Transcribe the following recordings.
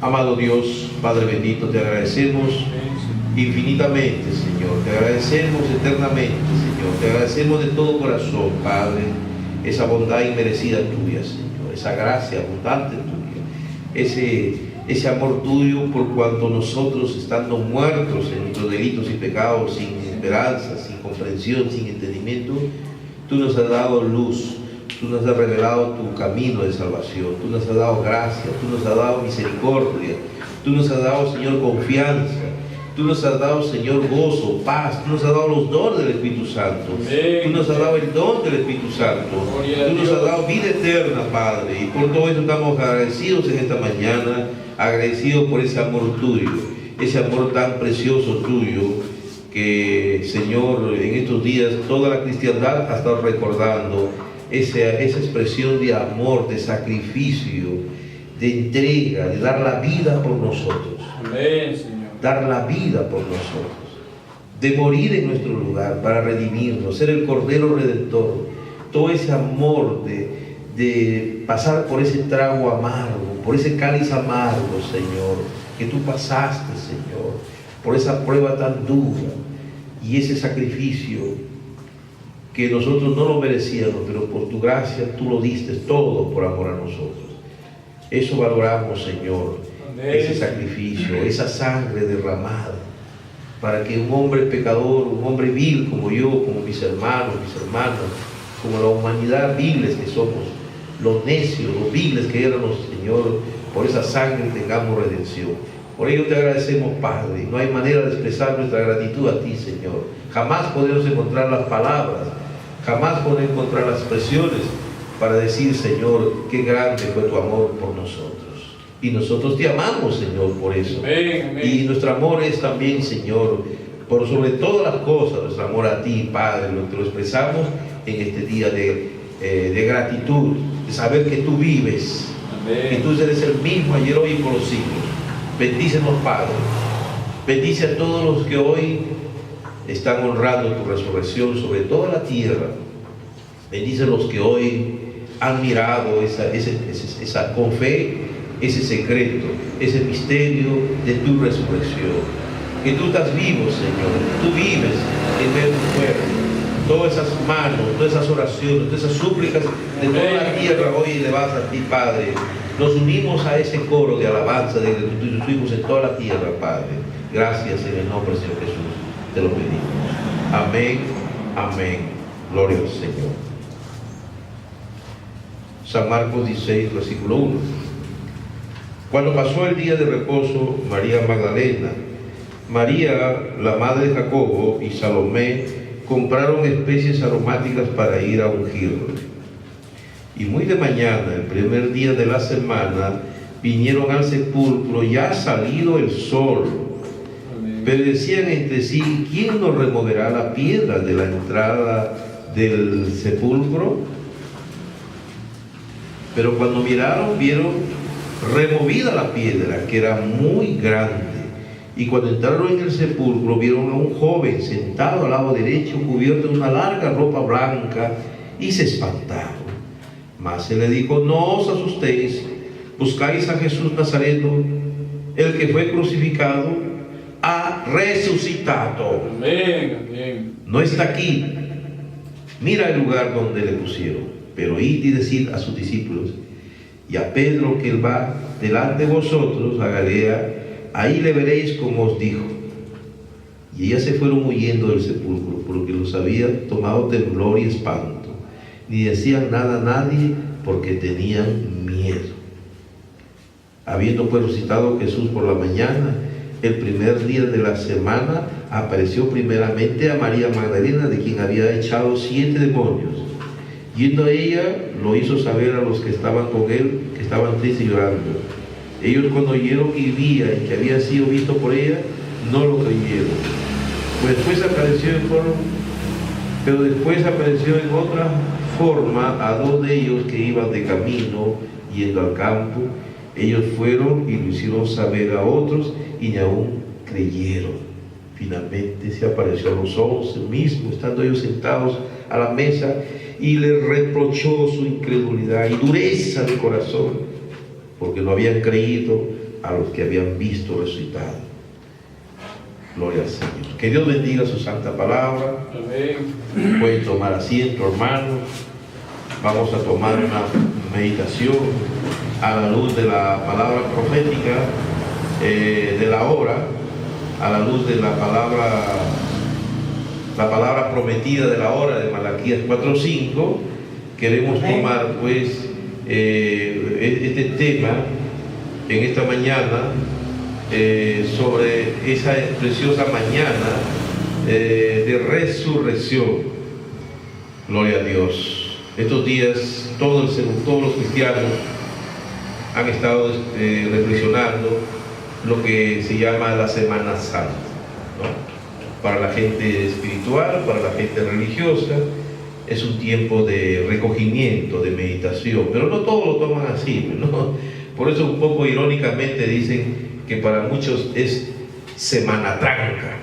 Amado Dios, Padre bendito, te agradecemos infinitamente, Señor. Te agradecemos eternamente, Señor. Te agradecemos de todo corazón, Padre, esa bondad inmerecida tuya, Señor. Esa gracia abundante tuya. Ese amor tuyo por cuanto nosotros, estando muertos en nuestros delitos y pecados, sin esperanza, sin comprensión, sin entendimiento, tú nos has dado luz. Tú nos has revelado tu camino de salvación, tú nos has dado gracia, tú nos has dado misericordia, tú nos has dado, Señor, confianza, tú nos has dado, Señor, gozo, paz, tú nos has dado los dones del Espíritu Santo, tú nos has dado el don del Espíritu Santo, tú nos has dado vida eterna, Padre, y por todo eso estamos agradecidos en esta mañana, agradecidos por ese amor tuyo, ese amor tan precioso tuyo, que, Señor, en estos días toda la cristiandad ha estado recordando esa expresión de amor, de sacrificio, de entrega, de dar la vida por nosotros. Amén, Señor. Dar la vida por nosotros, de morir en nuestro lugar para redimirnos, ser el Cordero Redentor. Todo ese amor de pasar por ese trago amargo, por ese cáliz amargo, Señor, que tú pasaste, Señor, por esa prueba tan dura y ese sacrificio que nosotros no lo merecíamos, pero por tu gracia tú lo diste todo por amor a nosotros. Eso valoramos, Señor. Amén. Ese sacrificio, esa sangre derramada, para que un hombre pecador, un hombre vil como yo, como mis hermanos, mis hermanas, como la humanidad viles que somos, los necios, los viles que éramos, Señor, por esa sangre tengamos redención. Por ello te agradecemos, Padre. No hay manera de expresar nuestra gratitud a ti, Señor. Jamás podemos encontrar las palabras, jamás podemos encontrar las expresiones para decir, Señor, qué grande fue tu amor por nosotros. Y nosotros te amamos, Señor, por eso. Amén, amén. Y nuestro amor es también, Señor, por sobre todas las cosas, nuestro amor a ti, Padre, lo que lo expresamos en este día de gratitud, de saber que tú vives, amén, que tú eres el mismo ayer, hoy y por los siglos. Bendícenos, Padre. Bendice a todos los que hoy están honrando tu resurrección sobre toda la tierra. Bendice a los que hoy han mirado esa con fe, ese secreto, ese misterio de tu resurrección. Que tú estás vivo, Señor. Tú vives en medio de tu pueblo. Todas esas manos, todas esas oraciones, todas esas súplicas de toda la tierra hoy elevadas a ti, Padre. Nos unimos a ese coro de alabanza de tus hijos en toda la tierra, Padre. Gracias en el nombre del Señor Jesús. Te lo pedimos. Amén, amén. Gloria al Señor. San Marcos 16, versículo 1. Cuando pasó el día de reposo, María Magdalena, María, la madre de Jacobo, y Salomé compraron especies aromáticas para ir a ungirlo. Y muy de mañana, el primer día de la semana, vinieron al sepulcro ya salido el sol. Amén. Pero decían entre sí, ¿quién nos removerá la piedra de la entrada del sepulcro? Pero cuando miraron, vieron removida la piedra, que era muy grande. Y cuando entraron en el sepulcro, vieron a un joven sentado al lado derecho, cubierto de una larga ropa blanca, y se espantaron. Mas él le dijo, no os asustéis, buscáis a Jesús Nazareno, el que fue crucificado, ha resucitado. Amén, amén. No está aquí. Mira el lugar donde le pusieron. Pero id y decid a sus discípulos y a Pedro que él va delante de vosotros a Galilea, ahí le veréis como os dijo. Y ellas se fueron huyendo del sepulcro, porque los había tomado temblor y espanto. Ni decían nada a nadie, porque tenían miedo. Habiendo pues resucitado Jesús por la mañana, el primer día de la semana, apareció primeramente a María Magdalena, de quien había echado 7 demonios. Yendo a ella, lo hizo saber a los que estaban con él, que estaban tristes y llorando. Ellos, cuando oyeron que vivía y que había sido visto por ella, no lo creyeron. Pues después apareció en otra forma a 2 de ellos que iban de camino yendo al campo. Ellos fueron y lo hicieron saber a otros y ni aún creyeron. Finalmente se apareció a los 11 mismos, estando ellos sentados a la mesa, y les reprochó su incredulidad y dureza de corazón, porque no habían creído a los que habían visto resucitado. Gloria al Señor. Que Dios bendiga su santa palabra. Amén. Pueden tomar asiento, hermanos. Vamos a tomar una meditación a la luz de la palabra profética de la hora, a la luz de la palabra prometida de la hora de Malaquías 4:5. Queremos tomar pues este tema en esta mañana sobre esa preciosa mañana de resurrección. Gloria a Dios. Estos días todos los cristianos han estado reflexionando lo que se llama la Semana Santa, ¿no? Para la gente espiritual, para la gente religiosa, es un tiempo de recogimiento, de meditación, pero no todos lo toman así, ¿no? Por eso un poco irónicamente dicen que para muchos es Semana Tranca,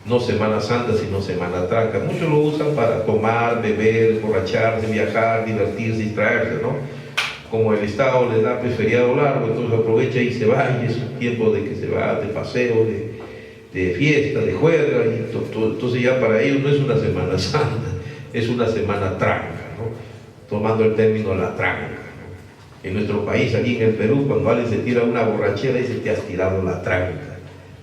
no Semana Santa, sino Semana Tranca. Muchos lo usan para tomar, beber, emborracharse, viajar, divertirse, distraerse, ¿no? Como el Estado les da feriado largo, entonces aprovecha y se va, y es un tiempo de que se va de paseo, de fiesta, de juerga, y entonces ya para ellos no es una Semana Santa, es una Semana Tranca, ¿no? Tomando el término la tranca, ¿no? En nuestro país, aquí en el Perú, cuando alguien se tira una borrachera, dice: te has tirado la tranca,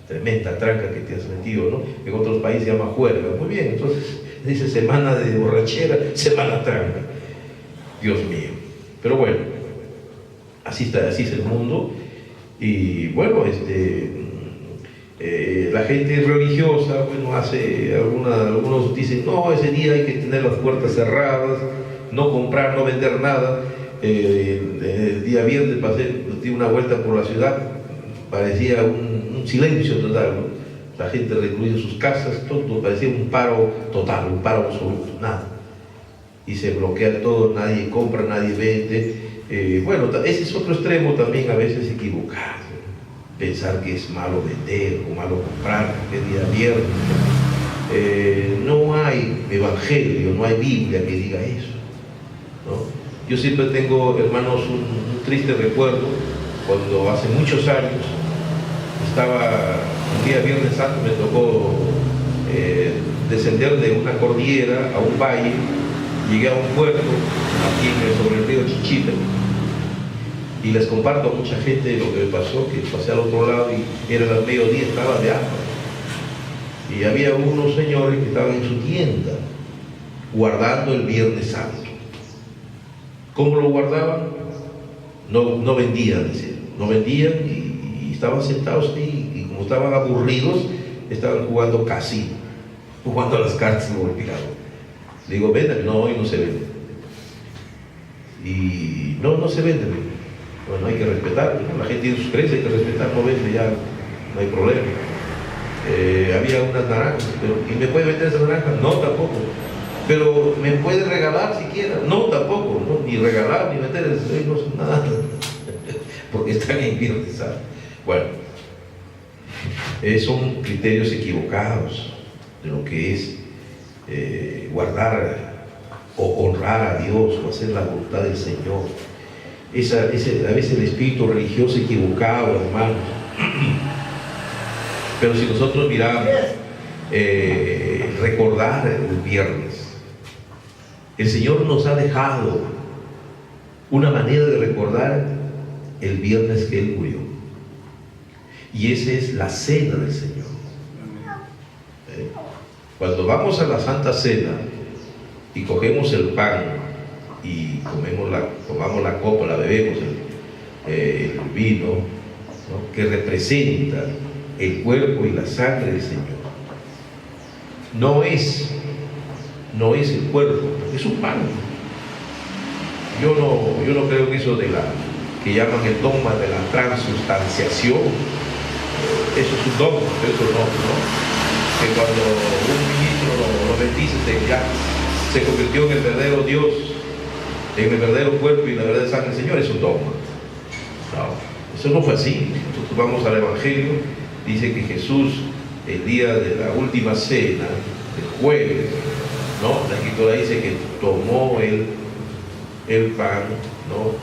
tremenda tranca que te has metido, ¿no? En otros países se llama juerga. Muy bien, entonces dice semana de borrachera, semana tranca. Dios mío. Pero bueno, así es el mundo. Y bueno, la gente religiosa, bueno, algunos dicen: no, ese día hay que tener las puertas cerradas, no comprar, no vender nada. El día viernes di una vuelta por la ciudad, parecía un silencio total, ¿no? La gente recluida en sus casas, todo parecía un paro total, un paro absoluto, nada. Y se bloquea todo, nadie compra, nadie vende. Bueno, ese es otro extremo también a veces equivocado. Pensar que es malo vender o malo comprar, que es día viernes. No hay evangelio, no hay Biblia que diga eso, ¿no? Yo siempre tengo, hermanos, un triste recuerdo cuando hace muchos años estaba, un día Viernes Santo, me tocó descender de una cordillera a un valle. Llegué a un puerto aquí sobre el río Chichita, y les comparto a mucha gente lo que me pasó, que pasé al otro lado y era el mediodía, estaba de hambre, y había unos señores que estaban en su tienda guardando el Viernes Santo. ¿Cómo lo guardaban? No vendían, decían, no vendían, y estaban sentados ahí, y como estaban aburridos, estaban jugando casino, jugando a las cartas y golpeando. Le digo: venden. No, hoy no se vende. Y no se vende. Bueno, hay que respetar, ¿no? La gente tiene sus creencias, hay que respetar, no vende, ya no hay problema. Había unas naranjas, ¿y me puede vender esas naranjas? No, tampoco. Pero me puede regalar siquiera. No, tampoco, ¿no? Ni regalar, ni vender, no son nada. Porque están en Viernes Santo. Bueno, son criterios equivocados de lo que es guardar o honrar a Dios o hacer la voluntad del Señor. A veces el espíritu religioso equivocado, hermanos. Pero si nosotros miramos, recordar el viernes, el Señor nos ha dejado una manera de recordar el viernes que Él murió, y esa es la cena del Señor. Cuando vamos a la Santa Cena y cogemos el pan y tomamos la copa, la bebemos, el vino, ¿no? Que representa el cuerpo y la sangre del Señor, no es el cuerpo, es un pan. Yo no creo que eso que llaman el dogma de la transustanciación, eso es un dogma, eso no. Que cuando un ministro lo bendice, ya se convirtió en el verdadero Dios, en el verdadero cuerpo y la verdadera sangre del Señor, es un dogma. No, eso no fue así. Nosotros vamos al Evangelio, dice que Jesús, el día de la última cena, el jueves, ¿no? La Escritura dice que tomó el pan, ¿no?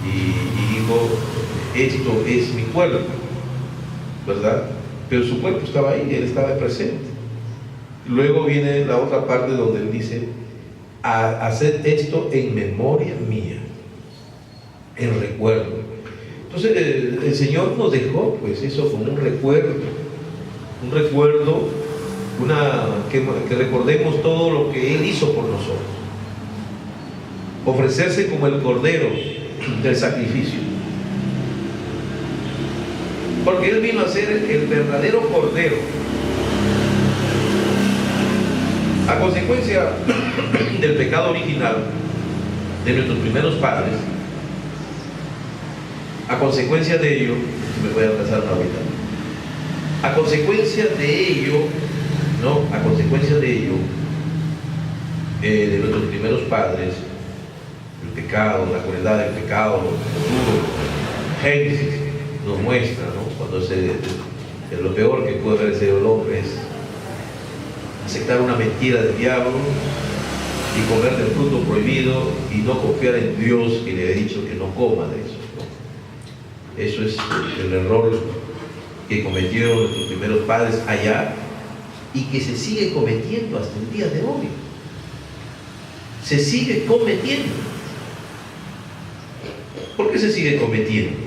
y dijo, esto es mi cuerpo, ¿verdad? Pero su cuerpo estaba ahí, él estaba presente. Luego viene la otra parte donde él dice, haced esto en memoria mía, en recuerdo. Entonces el Señor nos dejó pues eso como un recuerdo, que recordemos todo lo que Él hizo por nosotros. Ofrecerse como el cordero del sacrificio. Porque Él vino a ser el verdadero cordero. A consecuencia del pecado original de nuestros primeros padres, a consecuencia de ello, me voy a pasar ahorita, a consecuencia de ello, de nuestros primeros padres, el pecado, la crueldad del pecado, Génesis nos muestra, ¿no? Cuando lo peor que puede haber sido el hombre es aceptar una mentira del diablo y comer del fruto prohibido y no confiar en Dios que le ha dicho que no coma de eso, ¿no? Eso es el error que cometieron nuestros primeros padres allá y que se sigue cometiendo hasta el día de hoy. Se sigue cometiendo. ¿Por qué se sigue cometiendo?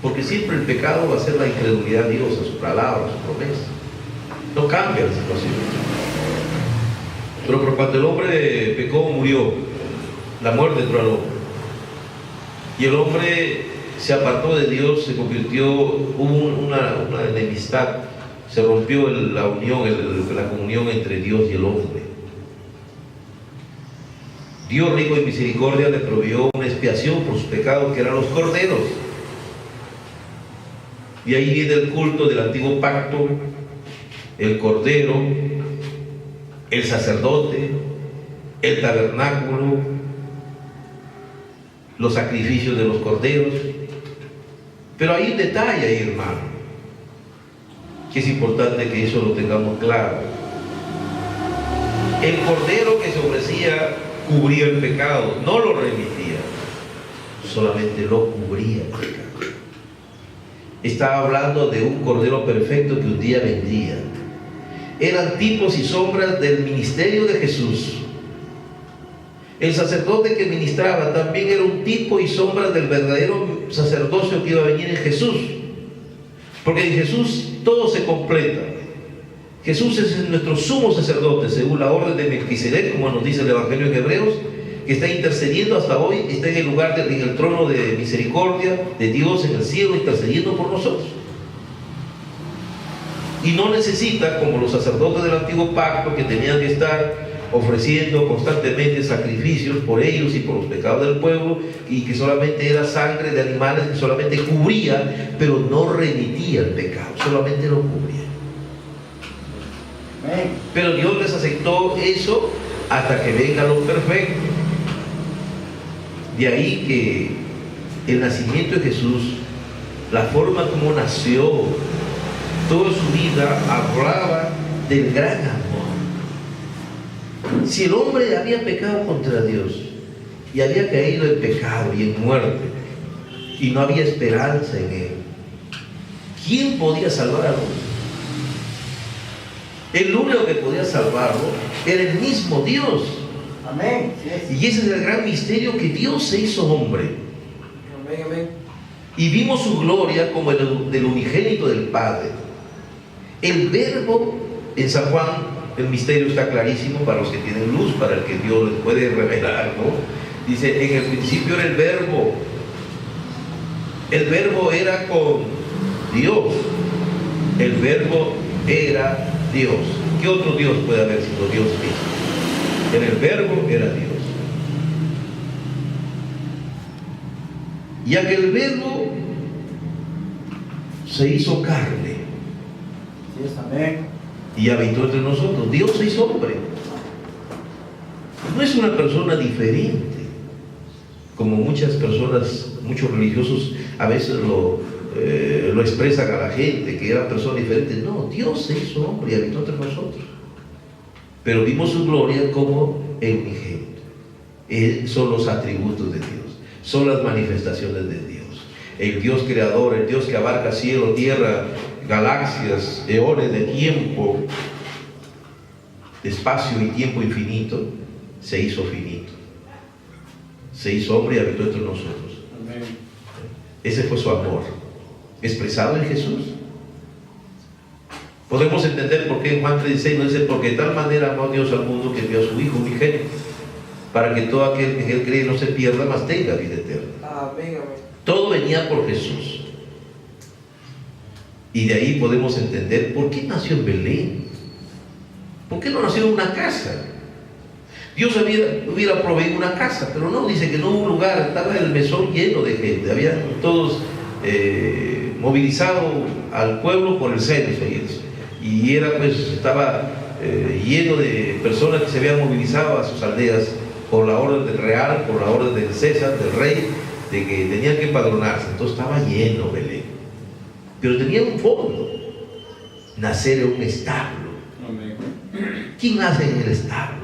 Porque siempre el pecado va a ser la incredulidad a Dios, a su palabra, a su promesa. No cambia la situación. Pero por cuanto el hombre pecó, murió. La muerte entró al hombre. Y el hombre se apartó de Dios, se convirtió, hubo una enemistad, se rompió la unión, la comunión entre Dios y el hombre. Dios, rico en misericordia, le proveyó una expiación por sus pecados, que eran los corderos. Y ahí viene el culto del antiguo pacto, el cordero, el sacerdote, el tabernáculo, los sacrificios de los corderos. Pero hay un detalle ahí, hermano, que es importante que eso lo tengamos claro. El cordero que se ofrecía cubría el pecado, no lo remitía, solamente lo cubría el pecado. Estaba hablando de un cordero perfecto que un día vendría. Eran tipos y sombras del ministerio de Jesús. El sacerdote que ministraba también era un tipo y sombra del verdadero sacerdocio que iba a venir en Jesús. Porque en Jesús todo se completa. Jesús es nuestro sumo sacerdote, según la orden de Melquisedec, como nos dice el Evangelio en Hebreos, que está intercediendo hasta hoy, está en el lugar en el trono de misericordia de Dios en el cielo, intercediendo por nosotros. Y no necesita, como los sacerdotes del antiguo pacto, que tenían que estar ofreciendo constantemente sacrificios por ellos y por los pecados del pueblo, y que solamente era sangre de animales que solamente cubría, pero no remitía el pecado, solamente lo cubría. Pero Dios les aceptó eso hasta que venga lo perfecto. De ahí que el nacimiento de Jesús, la forma como nació, toda su vida hablaba del gran amor. Si el hombre había pecado contra Dios y había caído en pecado y en muerte y no había esperanza en él, ¿quién podía salvar al hombre? El único que podía salvarlo era el mismo Dios. Amén. Y ese es el gran misterio, que Dios se hizo hombre. Amén, amén. Y vimos su gloria como el del unigénito del Padre. El Verbo, en San Juan, el misterio está clarísimo para los que tienen luz, para el que Dios les puede revelar, ¿no? Dice, en el principio era el Verbo. El Verbo era con Dios. El Verbo era Dios. ¿Qué otro Dios puede haber sino Dios mismo? En el Verbo era Dios. Y aquel Verbo se hizo carne. Sí, amén. Y habitó entre nosotros. Dios se hizo hombre. No es una persona diferente, como muchas personas, muchos religiosos a veces lo expresan a la gente, que era persona diferente. No, Dios se hizo hombre y habitó entre nosotros. Pero vimos su gloria como el unigénito. Son los atributos de Dios. son las manifestaciones de Dios. El Dios creador, el Dios que abarca cielo, tierra, galaxias, eones de tiempo, de espacio y tiempo infinito, se hizo finito. Se hizo hombre y habitó entre nosotros. Amén. Ese fue su amor, expresado en Jesús. Podemos entender por qué en Juan 3:16 nos dice: porque de tal manera amó Dios al mundo que envió a su Hijo unigénito, para que todo aquel que en él cree no se pierda, mas tenga vida eterna. Amén, amén. Todo venía por Jesús. Y de ahí podemos entender por qué nació en Belén. ¿Por qué no nació en una casa? Dios hubiera proveído una casa, pero no, dice que no hubo lugar, estaba el mesón lleno de gente, habían todos movilizado al pueblo por el censo, y era pues, estaba lleno de personas que se habían movilizado a sus aldeas por la orden del real, por la orden del César, del rey, de que tenían que empadronarse. Entonces estaba lleno Belén, pero tenía un fondo: nacer en un establo. Amén. ¿Quién nace en el establo?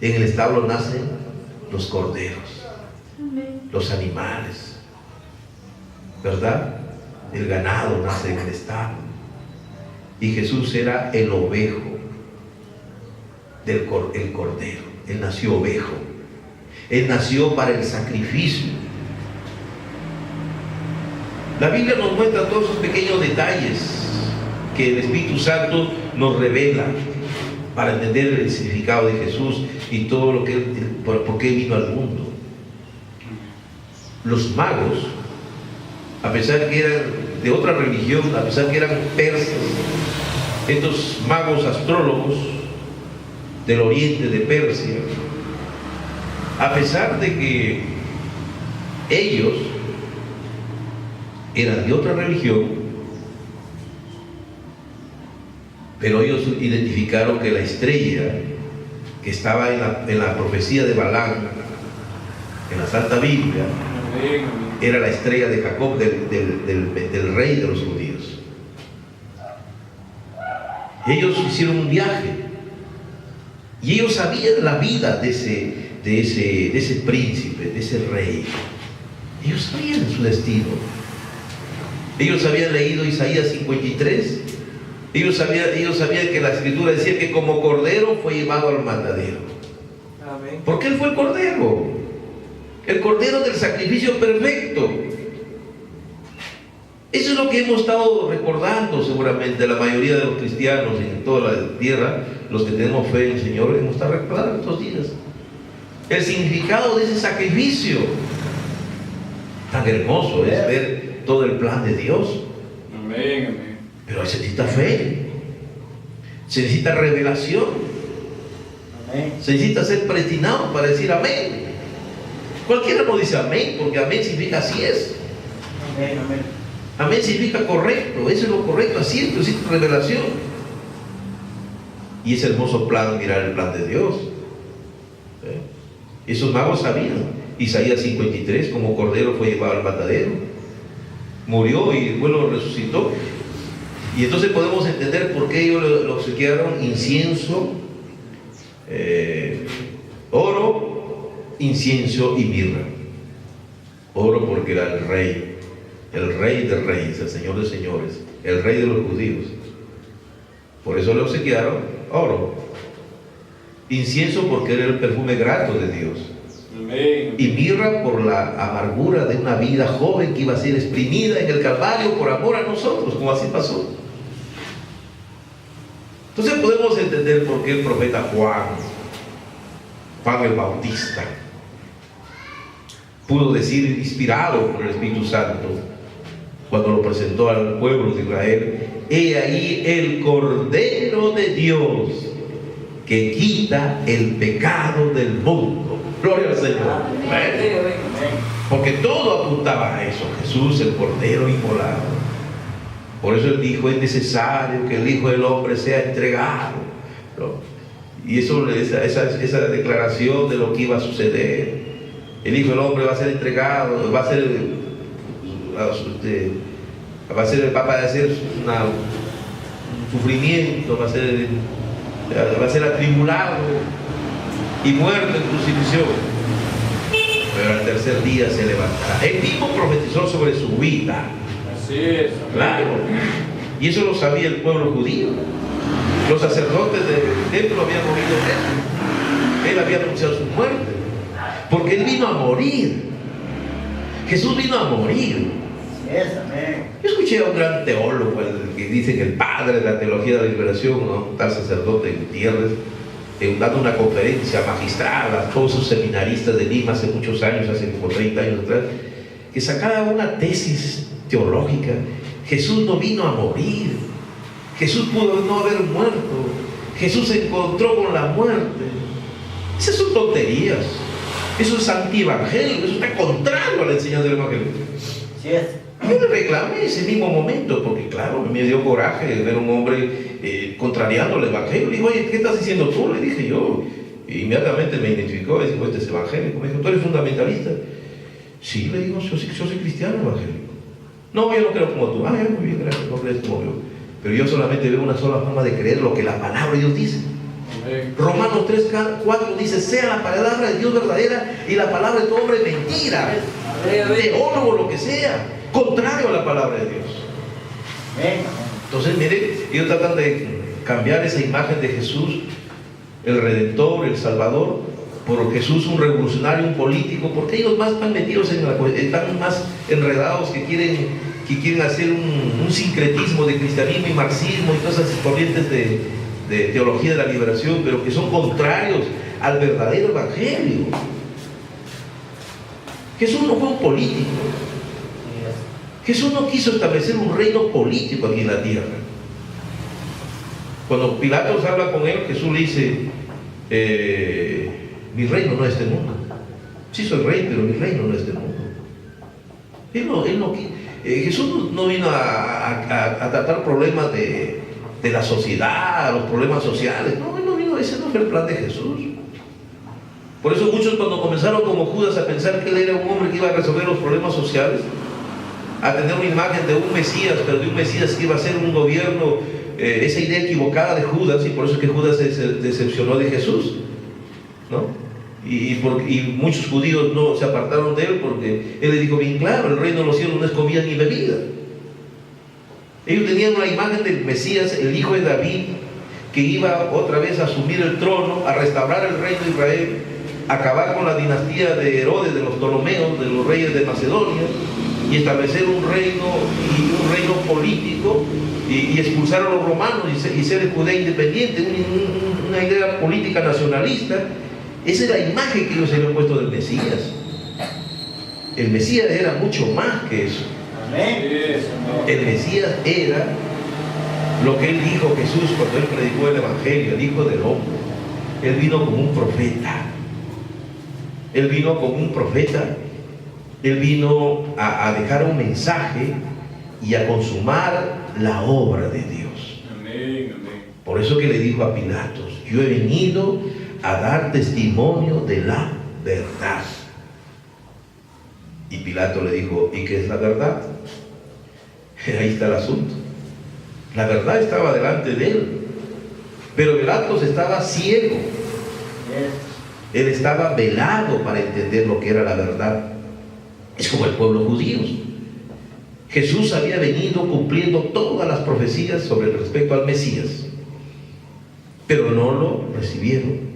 En el establo nacen los corderos, los animales, ¿verdad? El ganado nace en el establo. Y Jesús era el ovejo, el cordero. Él nació ovejo. Él nació para el sacrificio. La Biblia nos muestra todos esos pequeños detalles que el Espíritu Santo nos revela para entender el significado de Jesús y todo lo que por qué vino al mundo. Los magos, a pesar que eran de otra religión, a pesar que eran persas, estos magos astrólogos del oriente de Persia, a pesar de que ellos eran de otra religión, pero ellos identificaron que la estrella que estaba en la profecía de Balaam, en la Santa Biblia, Amén. era la estrella de Jacob, del rey de los judíos. Ellos hicieron un viaje y ellos sabían la vida de ese príncipe, de ese rey. Ellos sabían su destino. Ellos habían leído Isaías 53. Ellos sabían que la escritura decía que como cordero fue llevado al matadero. Amén. Porque él fue el cordero del sacrificio perfecto. Eso es lo que hemos estado recordando seguramente la mayoría de los cristianos en toda la tierra, los que tenemos fe en el Señor, hemos estado recordando estos días el significado de ese sacrificio. Tan hermoso es ver todo el plan de Dios. Amén. Amén. Pero se necesita fe, se necesita revelación, Amén. se necesita ser predestinado para decir amén. Cualquiera no dice amén, porque amén significa así es. Amén, amén. Amén significa correcto, eso es lo correcto, así es, necesita revelación. Y es hermoso plan, mirar el plan de Dios. Esos magos sabían. Isaías 53, como cordero fue llevado al matadero, murió y después lo resucitó. Y entonces podemos entender por qué ellos lo obsequiaron incienso, oro, incienso y mirra. Oro porque era el rey de reyes, el señor de señores, el rey de los judíos. Por eso le obsequiaron oro. Incienso porque era el perfume grato de Dios. Amén. Y mirra por la amargura de una vida joven que iba a ser exprimida en el Calvario por amor a nosotros, como así pasó. Entonces podemos entender por qué el profeta Juan el Bautista, pudo decir, inspirado por el Espíritu Santo, cuando lo presentó al pueblo de Israel: he ahí el Cordero de Dios que quita el pecado del mundo. Gloria al Señor. Amén. Porque todo apuntaba a eso: Jesús, el Cordero inmolado. Por eso él dijo: es necesario que el Hijo del Hombre sea entregado, ¿no? Y esa declaración de lo que iba a suceder: el Hijo del Hombre va a ser entregado, va a hacer un sufrimiento, va a ser atribulado y muerto en crucifixión. pero al tercer día se levantará. Él mismo profetizó sobre su vida. Así es. Claro. Y eso lo sabía el pueblo judío. Los sacerdotes del templo habían oído eso. Él había anunciado su muerte. Porque Él vino a morir. Jesús vino a morir. Yes, amén. Yo escuché a un gran teólogo que dice que el padre de la teología de la liberación, ¿no? Un tal sacerdote Gutiérrez, dando una conferencia magistral a todos esos seminaristas de Lima hace muchos años, hace como 30 años atrás, que sacaba una tesis teológica. Jesús no vino a morir. Jesús pudo no haber muerto. Jesús se encontró con la muerte. Esas son tonterías. Eso es antievangelio. Eso está contrario a la enseñanza del evangelio. Yes. Yo le reclamé ese mismo momento, porque claro, me dio coraje ver a un hombre contrariando el evangelio. Le digo, oye, ¿qué estás diciendo tú? Le dije yo. Y inmediatamente me identificó, y dijo, este es evangélico. Me dijo, ¿tú eres fundamentalista? Sí, le digo, yo soy cristiano evangélico. No, yo no creo como tú. Ah, ya, muy bien, gracias, no crees como yo. Pero yo solamente veo una sola forma de creer lo que la palabra de Dios dice. Amén. Romanos 3:4 dice, sea la palabra de Dios verdadera y la palabra de todo hombre mentira. Teólogo, lo que sea, contrario a la palabra de Dios. Amén. Entonces, mire, ellos tratan de cambiar esa imagen de Jesús, el Redentor, el Salvador, por Jesús un revolucionario, un político, porque ellos más están metidos están más enredados, que quieren hacer un sincretismo de cristianismo y marxismo y todas esas corrientes de teología de la liberación, pero que son contrarios al verdadero evangelio. Jesús no fue un político. Jesús no quiso establecer un reino político aquí en la tierra. Cuando Pilatos habla con él, Jesús le dice, mi reino no es este mundo. Sí soy rey, pero mi reino no es este mundo. Jesús no vino a tratar problemas de la sociedad, los problemas sociales. No, él no vino, ese no fue el plan de Jesús. Por eso muchos cuando comenzaron como Judas a pensar que él era un hombre que iba a resolver los problemas sociales, a tener una imagen de un Mesías, pero de un Mesías que iba a hacer un gobierno, esa idea equivocada de Judas, y por eso es que Judas se decepcionó de Jesús, ¿no? Y muchos judíos no se apartaron de él porque él les dijo bien claro, el reino de los cielos no es comida ni bebida. Ellos tenían una imagen del Mesías, el hijo de David, que iba otra vez a asumir el trono, a restaurar el reino de Israel, a acabar con la dinastía de Herodes, de los Ptolomeos, de los reyes de Macedonia, y establecer un reino político, y expulsar a los romanos y ser Judea independiente, una idea política nacionalista. Esa es la imagen que ellos habían puesto del Mesías. El Mesías era mucho más que eso. Amén. El Mesías era lo que él dijo Jesús cuando él predicó el Evangelio, el Hijo del Hombre. Él vino como un profeta. Él vino como un profeta. Él vino a dejar un mensaje y a consumar la obra de Dios. Amén, amén. Por eso que le dijo a Pilatos, yo he venido a dar testimonio de la verdad. Y Pilato le dijo, ¿y qué es la verdad? Ahí está el asunto. La verdad estaba delante de él, pero Pilatos estaba ciego. Él estaba velado para entender lo que era la verdad. Es como el pueblo judío. Jesús había venido cumpliendo todas las profecías sobre respecto al Mesías, pero no lo recibieron.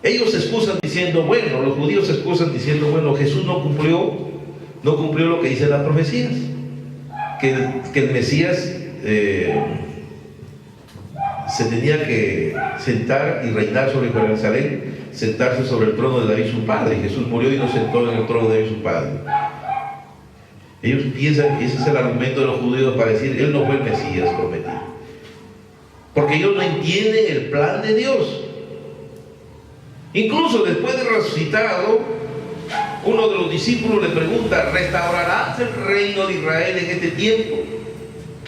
Ellos se excusan diciendo, bueno, los judíos se excusan diciendo, bueno, Jesús no cumplió lo que dicen las profecías, que el Mesías se tenía que sentar y reinar sobre Jerusalén, sentarse sobre el trono de David su padre, y Jesús murió y no sentó en el trono de David su padre. Ellos piensan que ese es el argumento de los judíos para decir, él no fue el Mesías prometido, porque ellos no entienden el plan de Dios. Incluso después de resucitado, uno de los discípulos le pregunta, ¿restaurarás el reino de Israel en este tiempo?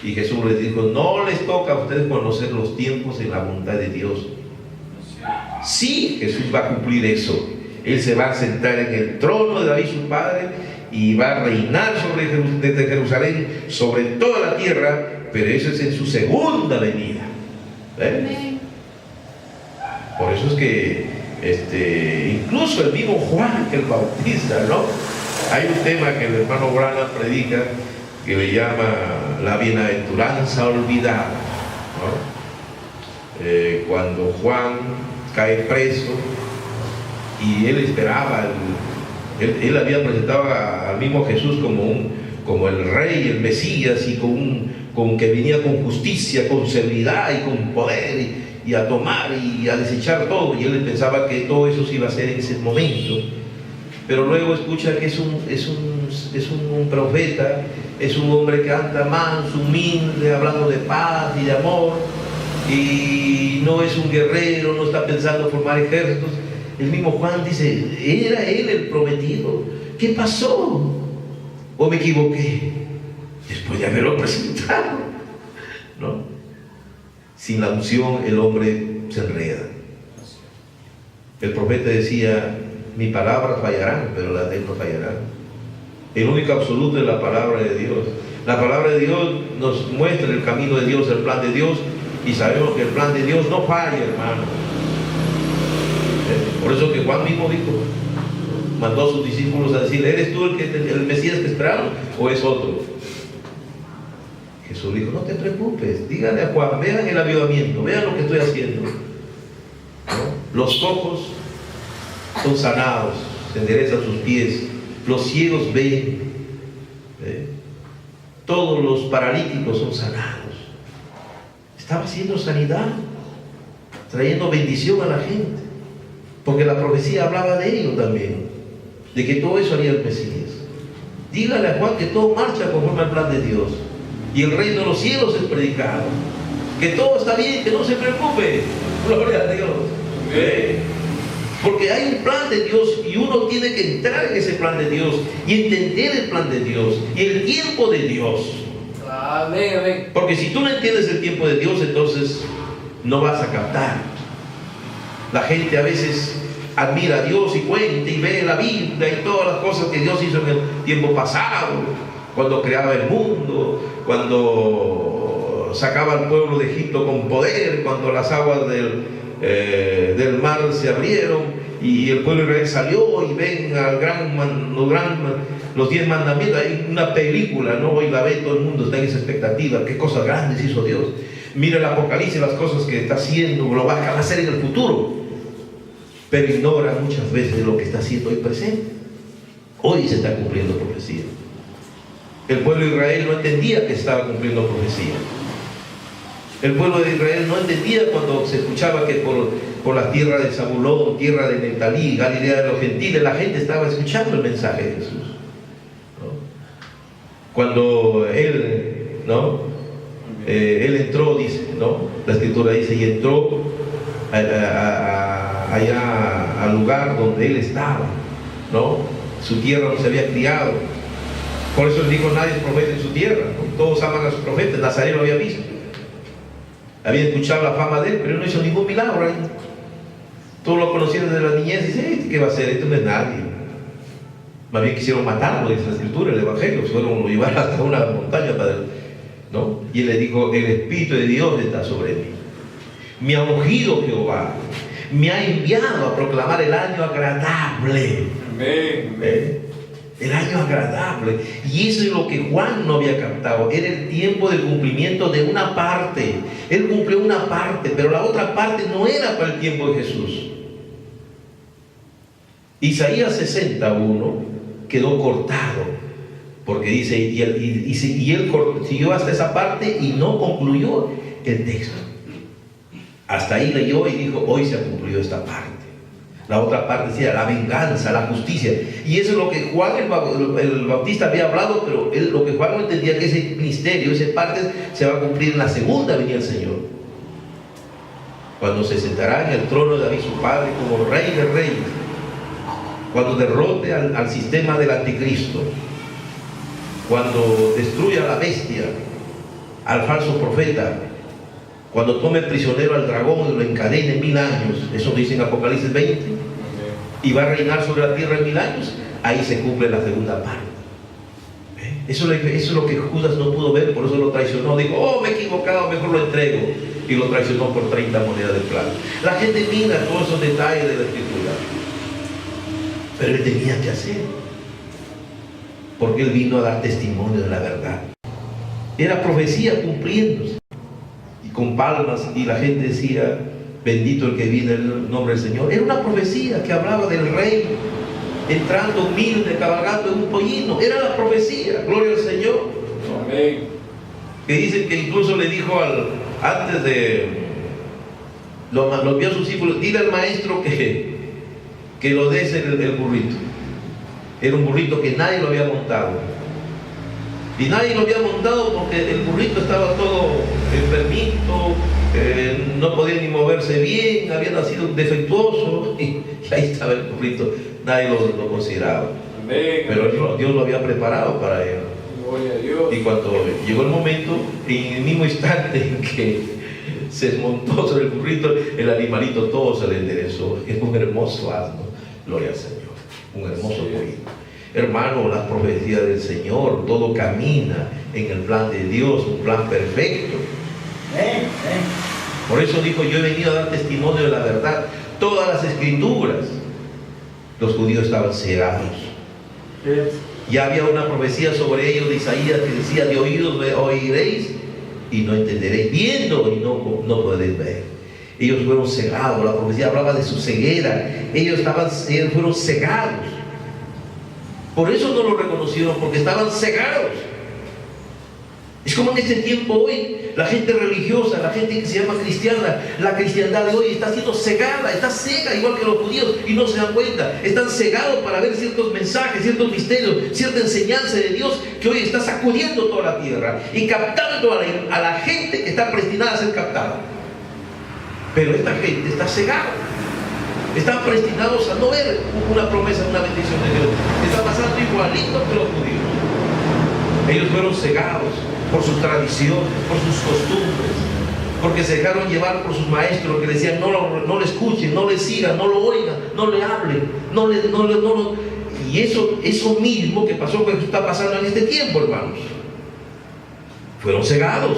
Y Jesús les dijo, no les toca a ustedes conocer los tiempos en la voluntad de Dios. Sí, Jesús va a cumplir eso. Él se va a sentar en el trono de David su padre y va a reinar desde Jerusalén sobre toda la tierra, pero eso es en su segunda venida. ¿Ves? Por eso es que incluso el mismo Juan el Bautista, ¿no? Hay un tema que el hermano Branham predica que le llama la bienaventuranza olvidada, ¿no? Cuando Juan cae preso y él esperaba, él había presentado al mismo Jesús como el rey, el Mesías, y con que venía con justicia, con seguridad y con poder, y a tomar y a desechar todo, y él pensaba que todo eso se iba a hacer en ese momento. Pero luego escucha que es un profeta, es un hombre que anda manso, humilde, hablando de paz y de amor, y no es un guerrero, no está pensando formar ejércitos. El mismo Juan dice, ¿era él el prometido? ¿Qué pasó? ¿O me equivoqué? Después de haberlo presentado, ¿no? Sin la unción el hombre se enreda. El profeta decía, mis palabras fallarán, pero las de él no fallarán. El único absoluto es la palabra de Dios. La palabra de Dios nos muestra el camino de Dios, el plan de Dios, y sabemos que el plan de Dios no falla, hermano. Por eso que Juan mismo dijo, mandó a sus discípulos a decir, ¿eres tú el Mesías que esperaron o es otro? Jesús dijo, no te preocupes, díganle a Juan, vean el avivamiento, vean lo que estoy haciendo, ¿no? Los cojos son sanados, se enderezan sus pies, los ciegos ven, todos los paralíticos son sanados. Estaba haciendo sanidad, trayendo bendición a la gente, porque la profecía hablaba de ello también, de que todo eso haría el Mesías. Dígale a Juan que todo marcha conforme al plan de Dios, y el reino de los cielos es predicado, que todo está bien, que no se preocupe. Gloria a Dios. Porque hay un plan de Dios y uno tiene que entrar en ese plan de Dios y entender el plan de Dios y el tiempo de Dios. Amén, amén. Porque si tú no entiendes el tiempo de Dios, entonces no vas a captar. La gente a veces admira a Dios y cuenta y ve la Biblia y todas las cosas que Dios hizo en el tiempo pasado, cuando creaba el mundo, cuando sacaba al pueblo de Egipto con poder, cuando las aguas del mar se abrieron y el pueblo de Israel salió, y ven los 10 mandamientos. Hay una película, ¿no? Hoy la ve todo el mundo, está en esa expectativa, qué cosas grandes hizo Dios. Mira el Apocalipsis, las cosas que está haciendo, lo va a hacer en el futuro, pero ignora muchas veces lo que está haciendo hoy presente. Hoy se está cumpliendo profecía. El pueblo de Israel no entendía que estaba cumpliendo profecía. El pueblo de Israel no entendía cuando se escuchaba que por la tierra de Zabulón, tierra de Neftalí, Galilea de los gentiles, la gente estaba escuchando el mensaje de Jesús, ¿no? Cuando él, ¿no? Él entró, dice, ¿no? La escritura dice, y entró allá al lugar donde él estaba, ¿no? Su tierra no se había criado. Por eso él dijo, nadie es profeta en su tierra, ¿no? Todos aman a sus profetas. Nazaret lo había visto, había escuchado la fama de él, pero no hizo ningún milagro ahí. Todos lo conocían desde la niñez y dicen, ¿qué va a hacer? Esto no es nadie. Más bien quisieron matarlo, dice la escritura, el evangelio, fueron, lo llevaron hasta una montaña para él, ¿no? Y él le dijo, el Espíritu de Dios está sobre mí. Me ha ungido Jehová, me ha enviado a proclamar el año agradable. Amén. El año agradable. Y eso es lo que Juan no había captado. Era el tiempo del cumplimiento de una parte. Él cumplió una parte, pero la otra parte no era para el tiempo de Jesús. Isaías 61 quedó cortado, porque dice, y él siguió hasta esa parte y no concluyó el texto. Hasta ahí leyó y dijo, hoy se ha cumplido esta parte. La otra parte decía la venganza, la justicia. Y eso es lo que Juan el Bautista había hablado, pero lo que Juan no entendía, que ese misterio, esa parte se va a cumplir en la segunda venida del Señor, cuando se sentará en el trono de David su padre como rey de reyes, cuando derrote al sistema del anticristo, cuando destruya a la bestia, al falso profeta, cuando tome prisionero al dragón y lo encadene 1000 años. Eso dice en Apocalipsis 20. Y va a reinar sobre la tierra en 1000 años. Ahí se cumple la segunda parte. Eso es lo que Judas no pudo ver, por eso lo traicionó. Dijo, oh, me he equivocado, mejor lo entrego. y lo traicionó por 30 monedas de plata. La gente mira todos esos detalles de la Escritura, pero él tenía que hacer, porque él vino a dar testimonio de la verdad. Era profecía cumpliéndose, y con palmas, y la gente decía: bendito el que viene en el nombre del Señor. Era una profecía que hablaba del rey entrando humilde, cabalgando en un pollino. Era la profecía, gloria al Señor. Amén. Que dicen que incluso le dijo antes de lo vio a sus discípulos: dile al maestro que lo des el burrito. Era un burrito que nadie lo había montado, y nadie lo había montado porque el burrito estaba todo enfermito, no podía ni moverse bien, había nacido defectuoso, y ahí estaba el burrito. Nadie lo consideraba. Amén. Pero Dios lo había preparado para él. Gloria a Dios. Y cuando llegó el momento, en el mismo instante en que se montó sobre el burrito, el animalito todo se le enderezó. Es un hermoso asno, gloria al Señor, un hermoso pollino. Hermano, las profecías del Señor, todo camina en el plan de Dios, un plan perfecto. Por eso dijo: yo he venido a dar testimonio de la verdad. Todas las Escrituras, los judíos estaban cegados. Ya había una profecía sobre ellos de Isaías que decía: de oídos oiréis y no entenderéis, viendo y no podréis ver. Ellos fueron cegados. La profecía hablaba de su ceguera. Ellos fueron cegados. Por eso no lo reconocieron, porque estaban cegados. Es como en este tiempo hoy, la gente religiosa, la gente que se llama cristiana, la cristiandad de hoy está siendo cegada, está cega igual que los judíos, y no se dan cuenta. Están cegados para ver ciertos mensajes, ciertos misterios, cierta enseñanza de Dios que hoy está sacudiendo toda la tierra y captando a la gente que está predestinada a ser captada. Pero esta gente está cegada. Están predestinados a no ver una promesa, una bendición de Dios. Está pasando igualito que los judíos. Ellos fueron cegados por sus tradiciones, por sus costumbres, porque se dejaron llevar por sus maestros que decían: no le escuchen, no le sigan, no lo oigan, no le hablen, y eso mismo que pasó, que está pasando en este tiempo, hermanos. Fueron cegados.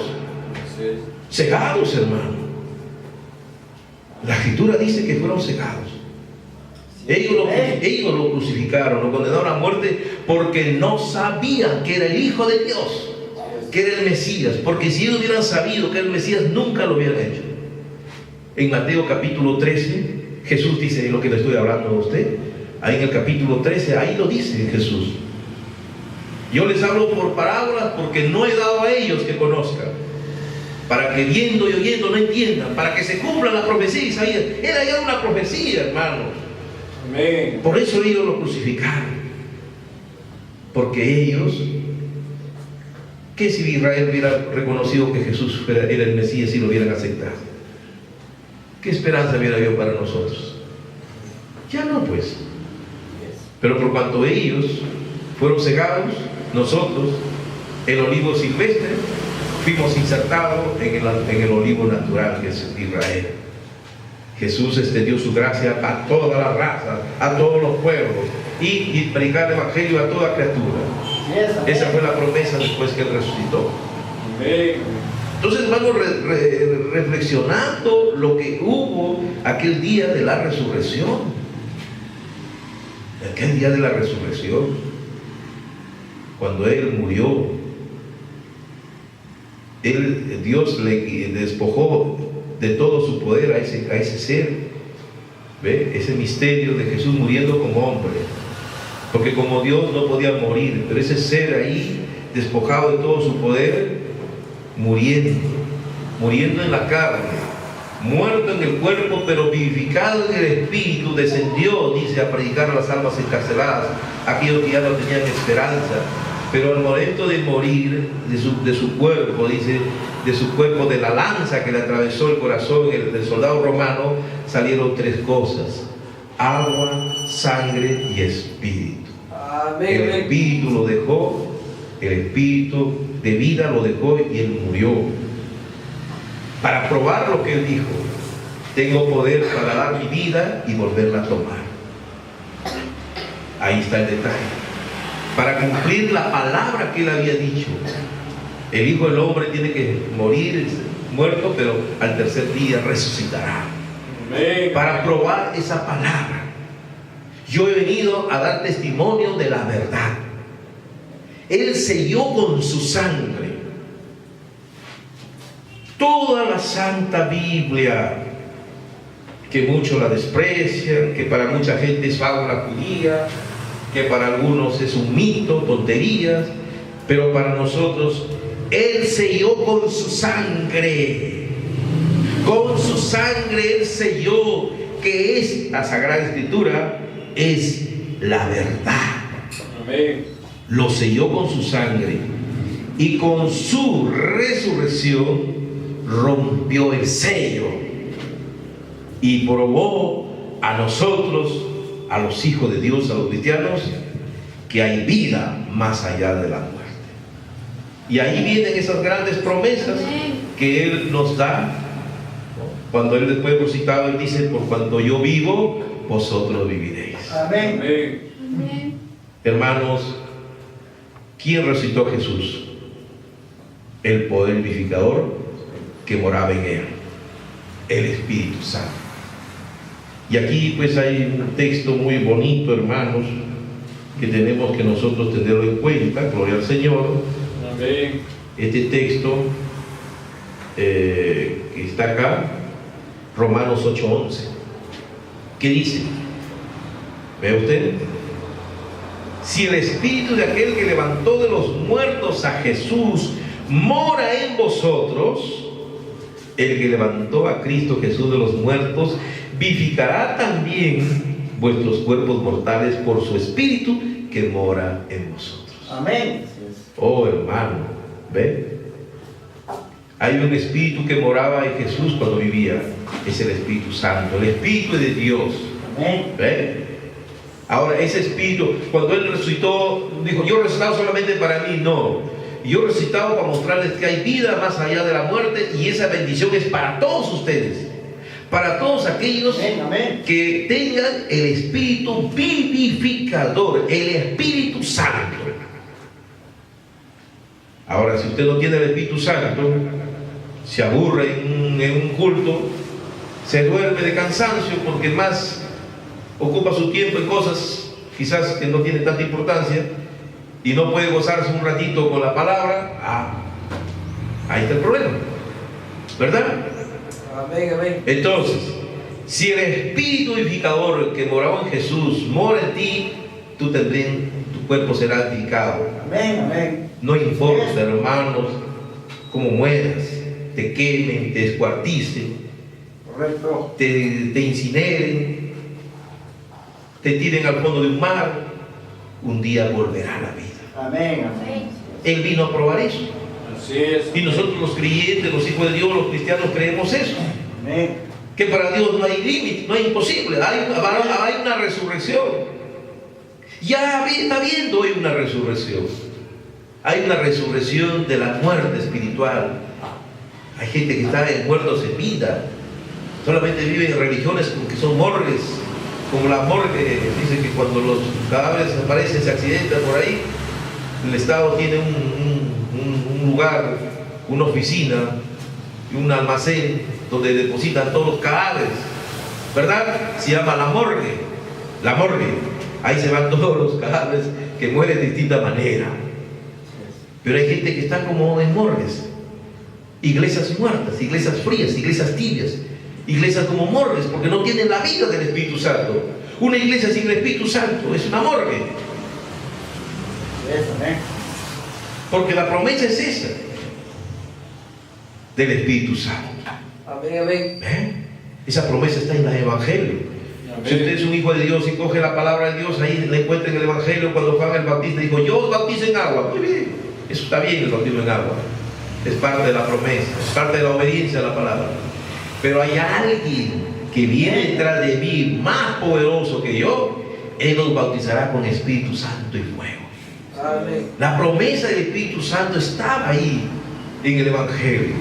Cegados, hermanos. La Escritura dice que fueron cegados. Ellos lo crucificaron, lo condenaron a muerte, porque no sabían que era el Hijo de Dios, que era el Mesías. Porque si ellos hubieran sabido que era el Mesías, nunca lo hubieran hecho. En Mateo capítulo 13, Jesús dice lo que le estoy hablando a usted. Ahí en el capítulo 13, ahí lo dice Jesús: yo les hablo por parábolas, porque no he dado a ellos que conozcan, para que viendo y oyendo no entiendan, para que se cumpla la profecía de Isaías. Era ya una profecía, hermanos. Amén. Por eso ellos lo crucificaron, porque ellos, ¿qué si Israel hubiera reconocido que Jesús era el Mesías y lo hubieran aceptado? ¿Qué esperanza hubiera habido para nosotros? Ya no, pues. Pero por cuanto ellos fueron cegados, nosotros, el olivo silvestre, fuimos insertados en el olivo natural, que es Israel. Jesús extendió su gracia a todas las razas, a todos los pueblos, y predicar el evangelio a toda criatura. Esa fue la promesa después que Él resucitó. Entonces vamos reflexionando lo que hubo aquel día de la resurrección. Aquel día de la resurrección, cuando Él murió, Dios le despojó de todo su poder a ese ser. ¿Ve? Ese misterio de Jesús muriendo como hombre, porque como Dios no podía morir, pero ese ser ahí despojado de todo su poder, muriendo en la carne, muerto en el cuerpo, pero vivificado en el espíritu, descendió, dice, a predicar a las almas encarceladas, aquellos que ya no tenían esperanza. Pero al momento de morir de su cuerpo, dice, de su cuerpo, de la lanza que le atravesó el corazón del soldado romano, salieron tres cosas: agua, sangre y espíritu. Amén. El espíritu lo dejó, el espíritu de vida lo dejó, y Él murió. Para probar lo que Él dijo: tengo poder para dar mi vida y volverla a tomar. Ahí está el detalle. Para cumplir la palabra que Él había dicho: el Hijo del Hombre tiene que morir muerto, pero al tercer día resucitará. Amén. Para probar esa palabra. Yo he venido a dar testimonio de la verdad. Él selló con su sangre toda la Santa Biblia, que muchos la desprecian, que para mucha gente es fábula judía, que para algunos es un mito, tonterías, pero para nosotros Él selló con su sangre. Con su sangre Él selló, que es la Sagrada Escritura, es la verdad. Amén. Lo selló con su sangre y con su resurrección rompió el sello y probó a nosotros, a los hijos de Dios, a los cristianos, que hay vida más allá de la muerte. Y ahí vienen esas grandes promesas que Él nos da. Cuando Él después resucitado, Él dice: por cuanto yo vivo, vosotros viviréis. Amén. Amén. Hermanos, ¿quién resucitó a Jesús? El poder vivificador que moraba en Él, el Espíritu Santo. Y aquí pues hay un texto muy bonito, hermanos, que tenemos que nosotros tenerlo en cuenta. Gloria al Señor. Amén. Este texto que está acá, Romanos 8:11, ¿qué dice? ¿Ve usted? Si el Espíritu de aquel que levantó de los muertos a Jesús mora en vosotros, el que levantó a Cristo Jesús de los muertos vivificará también vuestros cuerpos mortales por su Espíritu que mora en vosotros. Amén. Oh, hermano, ¿ve? Hay un Espíritu que moraba en Jesús cuando vivía. Es el Espíritu Santo, el Espíritu de Dios. Amén. ¿Ve? Ahora, ese Espíritu, cuando Él resucitó, dijo: yo he resucitado solamente para mí. No, yo he resucitado para mostrarles que hay vida más allá de la muerte, y esa bendición es para todos ustedes, para todos aquellos Amén. que tengan el Espíritu vivificador, el Espíritu Santo. Ahora, si usted no tiene el Espíritu Santo, se aburre en un culto, se duerme de cansancio porque más ocupa su tiempo en cosas quizás que no tienen tanta importancia y no puede gozarse un ratito con la palabra. Ahí está el problema, ¿verdad? Amén. Amén. Entonces, si el Espíritu vivificador que moraba en Jesús mora en ti, tú también, tu cuerpo será vivificado. Amén. Amén. No importa, hermanos, cómo mueras, te quemen, te descuarticen, Correcto. te incineren, te tiren al fondo de un mar, un día volverá a la vida. Amén. Amén. Él vino a probar eso. Así es. Y nosotros los creyentes, los hijos de Dios, los cristianos, creemos eso. Amén. Que para Dios no hay límite, no hay imposible, hay una resurrección. Ya está viendo hoy una resurrección. Hay una resurrección de la muerte espiritual. Hay gente que está en muertos en vida. Solamente vive en religiones que son morgues, como la morgue. Dice que cuando los cadáveres aparecen, se accidentan por ahí, el Estado tiene un lugar, una oficina, un almacén donde depositan todos los cadáveres, ¿verdad? Se llama la morgue. La morgue. Ahí se van todos los cadáveres que mueren de distinta manera. Pero hay gente que está como en morgues, iglesias muertas, iglesias frías, iglesias tibias, iglesias como morgues, porque no tienen la vida del Espíritu Santo. Una iglesia sin el Espíritu Santo es una morgue, Amén. porque la promesa es esa, del Espíritu Santo. Amén. Amén. Esa promesa está en el Evangelio. Si usted es un hijo de Dios y coge la palabra de Dios, ahí le encuentra en el Evangelio cuando Juan el Bautista dijo: yo os bautizo en agua. Muy bien, eso está bien, el bautismo en agua. Es parte de la promesa, es parte de la obediencia a la palabra. Pero hay alguien que viene detrás de mí, más poderoso que yo. Él nos bautizará con Espíritu Santo y fuego. Amén. La promesa del Espíritu Santo estaba ahí en el Evangelio.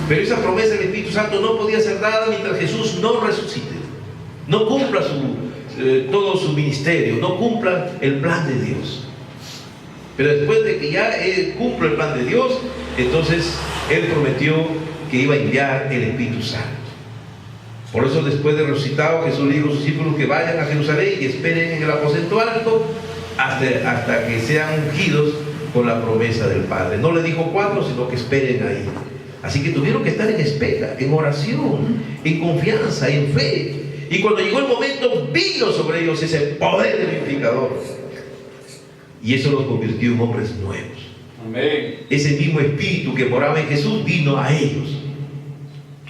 Pero esa promesa del Espíritu Santo no podía ser dada mientras Jesús no resucite, no cumpla todo su ministerio, no cumpla el plan de Dios. Pero después de que ya Él cumple el plan de Dios, entonces Él prometió que iba a enviar el Espíritu Santo. Por eso, después de resucitado, Jesús le dijo a sus discípulos que vayan a Jerusalén y esperen en el aposento alto hasta que sean ungidos con la promesa del Padre. No le dijo cuándo, sino que esperen ahí. Así que tuvieron que estar en espera, en oración, en confianza, en fe. Y cuando llegó el momento, vino sobre ellos ese poder vivificador. Y eso los convirtió en hombres nuevos. Amén. Ese mismo Espíritu que moraba en Jesús vino a ellos.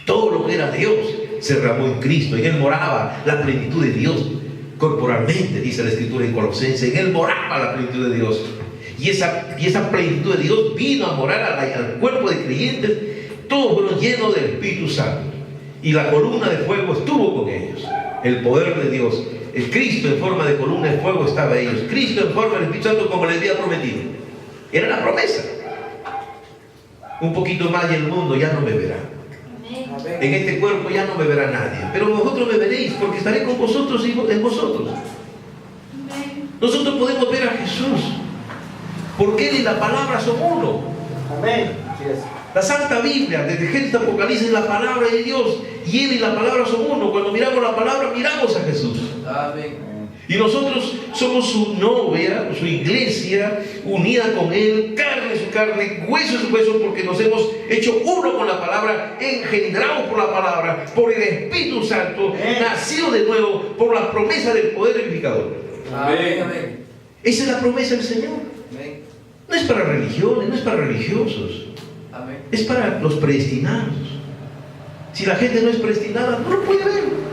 Todo lo que era Dios se derramó en Cristo. En Él moraba la plenitud de Dios corporalmente, dice la Escritura en Colosenses. En Él moraba la plenitud de Dios. Y esa plenitud de Dios vino a morar al cuerpo de creyentes. Todos fueron llenos del Espíritu Santo. Y la columna de fuego estuvo con ellos. El poder de Dios. El Cristo en forma de columna de fuego estaba en ellos. Cristo en forma del Espíritu Santo, como les había prometido. Era la promesa. Un poquito más y el mundo ya no me verá. Amén. En este cuerpo ya no me verá nadie. Pero vosotros me veréis, porque estaré con vosotros y en vosotros. Nosotros podemos ver a Jesús, porque Él y la palabra son uno. Amén. Así es. La Santa Biblia, desde Génesis a Apocalipsis, es la palabra de Dios. Y Él y la palabra son uno. Cuando miramos la palabra, miramos a Jesús. Amén. Y nosotros somos su novia, su iglesia, unida con Él, carne de su carne, hueso de su hueso, porque nos hemos hecho uno con la palabra, engendrados por la palabra, por el Espíritu Santo, nacido de nuevo, por la promesa del poder vivificador. Amén. Amén. Esa es la promesa del Señor. Amén. No es para religiones, no es para religiosos, Amén. es para los predestinados. Si la gente no es predestinada, no lo puede ver.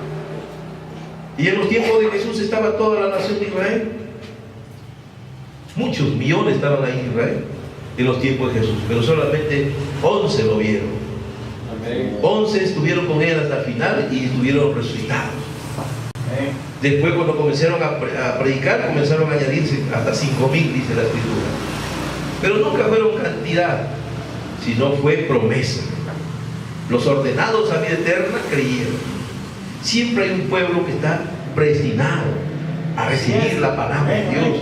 Y en los tiempos de Jesús estaba toda la nación de Israel. Muchos millones estaban ahí en Israel en los tiempos de Jesús, pero solamente 11 lo vieron. Amén. 11 estuvieron con Él hasta el final y estuvieron resucitados. Después, cuando comenzaron a predicar, comenzaron a añadirse hasta 5,000, dice la Escritura. Pero nunca fueron cantidad, sino fue promesa. Los ordenados a vida eterna creyeron. Siempre hay un pueblo que está predestinado a recibir la palabra de Dios.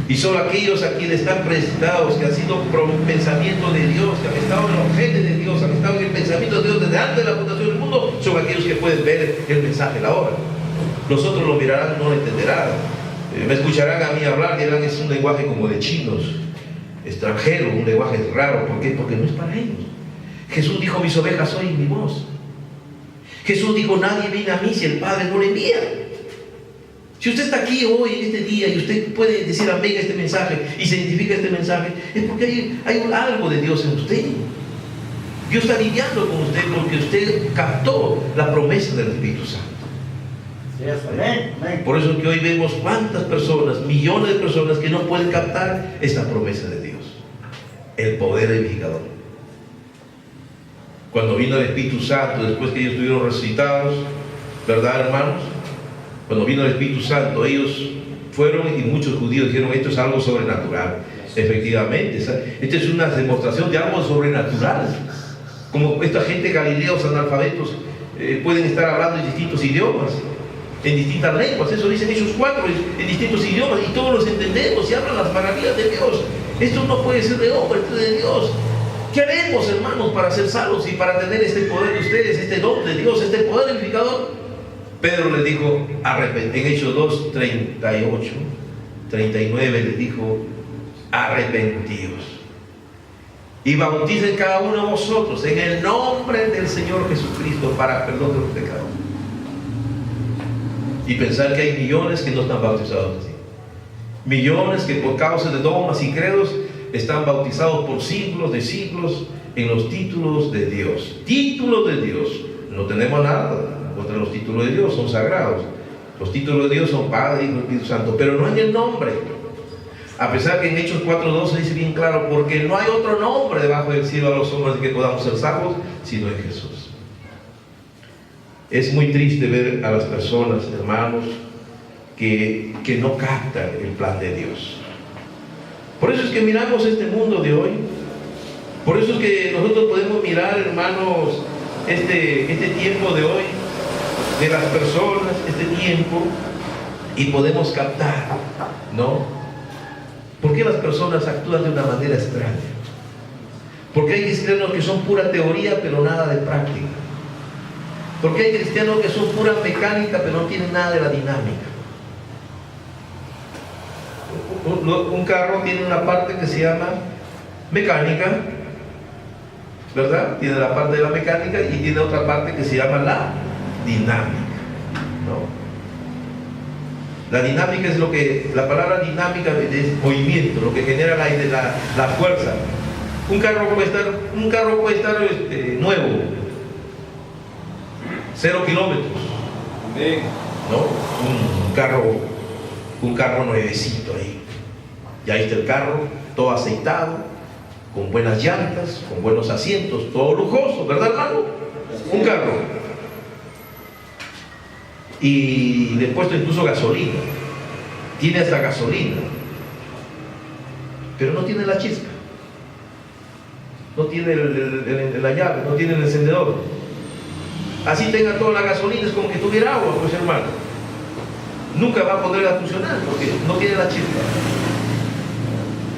Y solo aquellos a quienes están predestinados, que han sido pensamiento de Dios, que han estado en los genes de Dios, han estado en el pensamiento de Dios desde antes de la fundación del mundo, son aquellos que pueden ver el mensaje, la obra. Los otros lo mirarán, no lo entenderán. Me escucharán a mí hablar, dirán, es un lenguaje como de chinos, extranjero, un lenguaje raro. ¿Por qué? Porque no es para ellos. Jesús dijo, mis ovejas oyen mi voz. Jesús dijo, nadie viene a mí si el Padre no le envía. Si usted está aquí hoy, en este día, y usted puede decir amén a este mensaje, y se identifica este mensaje, es porque hay algo de Dios en usted. Dios está lidiando con usted porque usted captó la promesa del Espíritu Santo. Amén. Amén. Por eso que hoy vemos cuántas personas, millones de personas que no pueden captar esta promesa de Dios. El poder vivificador. Cuando vino el Espíritu Santo, después que ellos estuvieron resucitados, ¿verdad, hermanos? Cuando vino el Espíritu Santo, ellos fueron y muchos judíos dijeron, esto es algo sobrenatural. Efectivamente, esta es una demostración de algo sobrenatural. Como esta gente galileos analfabetos pueden estar hablando en distintos idiomas, en distintas lenguas. Eso dicen ellos 4 en distintos idiomas y todos los entendemos y hablan las maravillas de Dios. Esto no puede ser de hombre, esto es de Dios. ¿Qué haremos, hermanos, para ser salvos y para tener este poder de ustedes, este don de Dios, este poder vivificador? Pedro les dijo, en Hechos 2, 38, 39 les dijo, arrepentíos y bauticen cada uno de vosotros en el nombre del Señor Jesucristo para perdón de los pecados. Y pensar que hay millones que no están bautizados así. Millones que por causa de dogmas y credos están bautizados por siglos de siglos en los títulos de Dios. Títulos de Dios. No tenemos nada contra los títulos de Dios, son sagrados. Los títulos de Dios son Padre, Hijo y Espíritu Santo, pero no hay el nombre. A pesar que en Hechos 4:12 dice bien claro, porque no hay otro nombre debajo del cielo a los hombres de que podamos ser salvos, sino en Jesús. Es muy triste ver a las personas, hermanos, que no captan el plan de Dios. Por eso es que miramos este mundo de hoy. Por eso es que nosotros podemos mirar, hermanos, este tiempo de hoy, de las personas, este tiempo, y podemos captar, ¿no? ¿Por qué las personas actúan de una manera extraña? Porque hay cristianos que son pura teoría pero nada de práctica. Porque hay cristianos que son pura mecánica pero no tienen nada de la dinámica. Un carro tiene una parte que se llama mecánica, ¿verdad? Tiene la parte de la mecánica y tiene otra parte que se llama la dinámica, ¿no? La dinámica es lo que, la palabra dinámica es movimiento, lo que genera la fuerza. Un carro puede estar nuevo, 0 kilómetros, ¿no? Un carro nuevecito ahí. Ya está el carro, todo aceitado, con buenas llantas, con buenos asientos, todo lujoso, ¿verdad, hermano? Un carro. Y le he puesto incluso gasolina. Tiene hasta gasolina. Pero no tiene la chispa. No tiene la llave, no tiene el encendedor. Así tenga toda la gasolina, es como que tuviera agua, pues hermano. Nunca va a poder funcionar porque no tiene la chispa.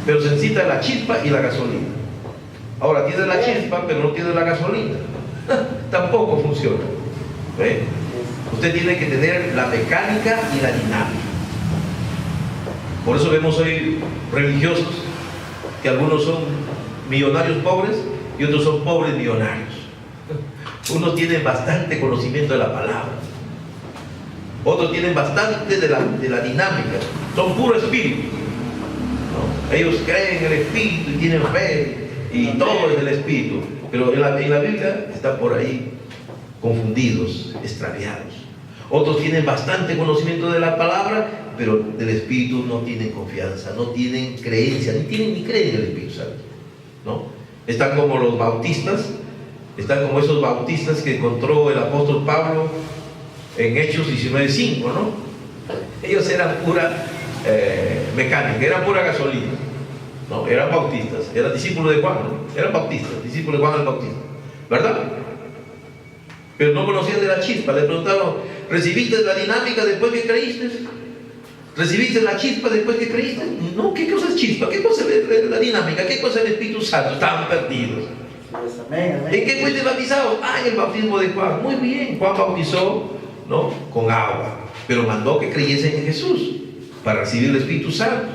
Pero se necesita la chispa y la gasolina. Ahora tiene la chispa, pero no tiene la gasolina. Tampoco funciona. ¿Ve? Usted tiene que tener la mecánica y la dinámica. Por eso vemos hoy religiosos que algunos son millonarios pobres y otros son pobres millonarios. Unos tienen bastante conocimiento de la palabra, otros tienen bastante de la dinámica, son puro espíritu, ¿no? Ellos creen en el espíritu y tienen fe y todo es del espíritu, pero en la Biblia están por ahí confundidos, extraviados. Otros tienen bastante conocimiento de la palabra, pero del espíritu no tienen confianza, no tienen creencia, ni creen en el Espíritu Santo, ¿no? Están como los bautistas, están como esos bautistas que encontró el apóstol Pablo en Hechos 19:5, ¿no? Ellos eran pura mecánica, eran pura gasolina, ¿no? Eran bautistas, eran discípulos de Juan, ¿no? Eran bautistas, discípulos de Juan el Bautista, ¿verdad? Pero no conocían de la chispa. Le preguntaron, ¿recibiste la dinámica después que creíste? ¿Recibiste la chispa después que creíste? No, ¿qué cosa es chispa? ¿Qué cosa es la dinámica? ¿Qué cosa es el Espíritu Santo? Estaban perdidos. ¿En qué fuiste bautizado? En el bautismo de Juan. Muy bien, Juan bautizó, ¿no?, con agua, pero mandó que creyesen en Jesús para recibir el Espíritu Santo.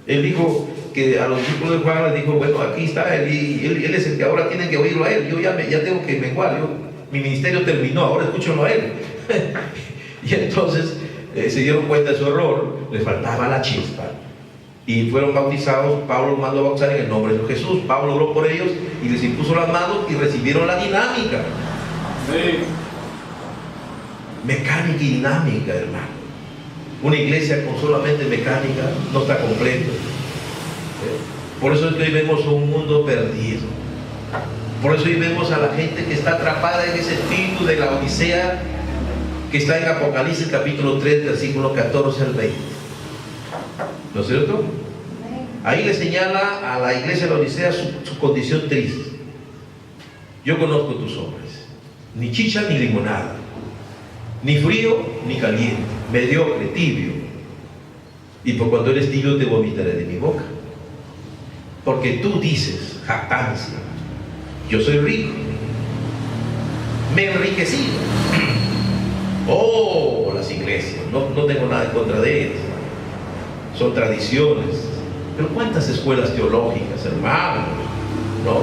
Él dijo que a los discípulos de Juan les dijo, bueno, aquí está él, y él es el que ahora tienen que oírlo a él. Yo ya tengo que menguar, mi ministerio terminó, ahora escúchenlo a él. Y entonces se dieron cuenta de su error, les faltaba la chispa. Y fueron bautizados. Pablo mandó a bautizar en el nombre de Jesús. Pablo oró por ellos y les impuso las manos y recibieron la dinámica. Sí. Mecánica y dinámica, hermano. Una iglesia con solamente mecánica no está completa. Por eso es que hoy vemos un mundo perdido. Por eso hoy vemos a la gente que está atrapada en ese espíritu de la Odisea que está en Apocalipsis capítulo 3, versículo 14 al 20. ¿No es cierto? Ahí le señala a la iglesia de la Odisea su condición triste. Yo conozco tus obras, ni chicha ni limonada, ni frío ni caliente, mediocre, tibio. Y por cuanto eres tibio te vomitaré de mi boca. Porque tú dices, jactancia, yo soy rico, me he enriquecido. Oh, las iglesias, no tengo nada en contra de ellas, son tradiciones. Pero ¿cuántas escuelas teológicas, hermanos? ¿No?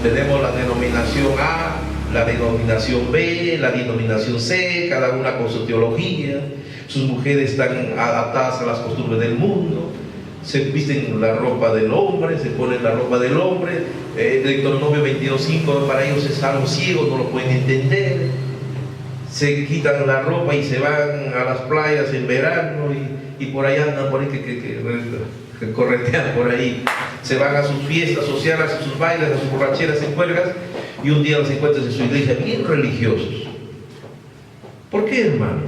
Tenemos la denominación A, la denominación B, la denominación C, cada una con su teología. Sus mujeres están adaptadas a las costumbres del mundo, se visten la ropa del hombre, se ponen la ropa del hombre. Deuteronomio 22:5 para ellos es algo ciego, no lo pueden entender. Se quitan la ropa y se van a las playas en verano y por ahí andan por ahí que corretean por ahí. Se van a sus fiestas sociales, a sus bailes, a sus borracheras en juergas, y un día los encuentran en su iglesia bien religiosos. ¿Por qué, hermano?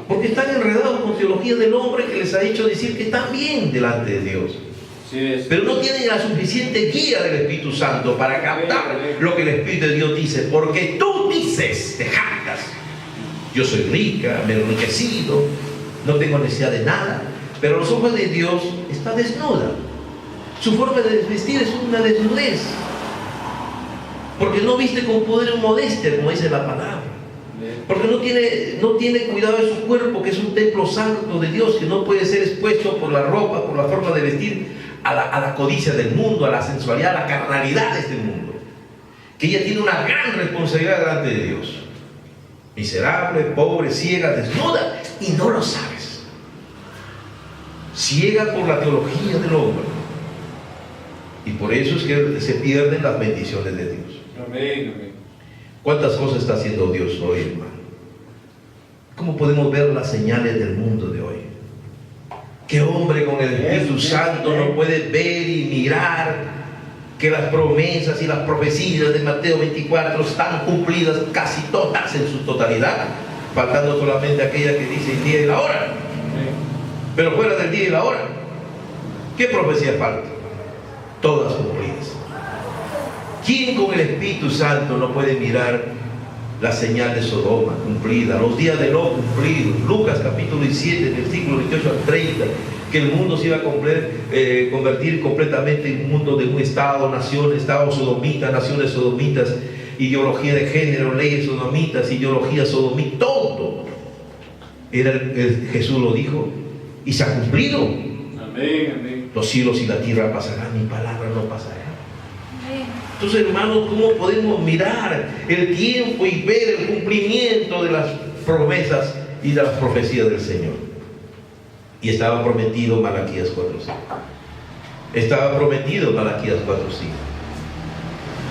Porque están enredados con teología del hombre que les ha hecho decir que están bien delante de Dios. Sí, pero no tienen la suficiente guía del Espíritu Santo para captar lo que el Espíritu de Dios dice. Porque tú dices, te jactas, yo soy rica, me he enriquecido, no tengo necesidad de nada. Pero a los ojos de Dios está desnuda. Su forma de vestir es una desnudez. Porque no viste con poder y modestia, como dice la palabra. Porque no tiene cuidado de su cuerpo, que es un templo santo de Dios, que no puede ser expuesto por la ropa, por la forma de vestir, a la codicia del mundo, a la sensualidad, a la carnalidad de este mundo. Que ella tiene una gran responsabilidad delante de Dios. Miserable, pobre, ciega, desnuda, y no lo sabes. Ciega por la teología del hombre. Y por eso es que se pierden las bendiciones de Dios. Amén, amén. ¿Cuántas cosas está haciendo Dios hoy, hermano? ¿Cómo podemos ver las señales del mundo de hoy? ¿Qué hombre con el Espíritu Santo no puede ver y mirar que las promesas y las profecías de Mateo 24 están cumplidas casi todas en su totalidad, faltando solamente aquella que dice el día y la hora? Pero fuera del día y la hora, ¿qué profecía falta? Todas cumplidas. ¿Quién con el Espíritu Santo no puede mirar la señal de Sodoma cumplida, los días de Lot cumplidos? Lucas capítulo 17, versículo 28 al 30, que el mundo se iba a convertir completamente en un mundo de un estado, nación, estado sodomita, naciones sodomitas, ideología de género, leyes sodomitas, ideología sodomita, todo. Jesús lo dijo y se ha cumplido. Amén, amén. Los cielos y la tierra pasarán, mi palabra no pasará. Entonces, hermanos, ¿cómo podemos mirar el tiempo y ver el cumplimiento de las promesas y de las profecías del Señor? Y estaba prometido Malaquías 4:5. Estaba prometido Malaquías 4:5.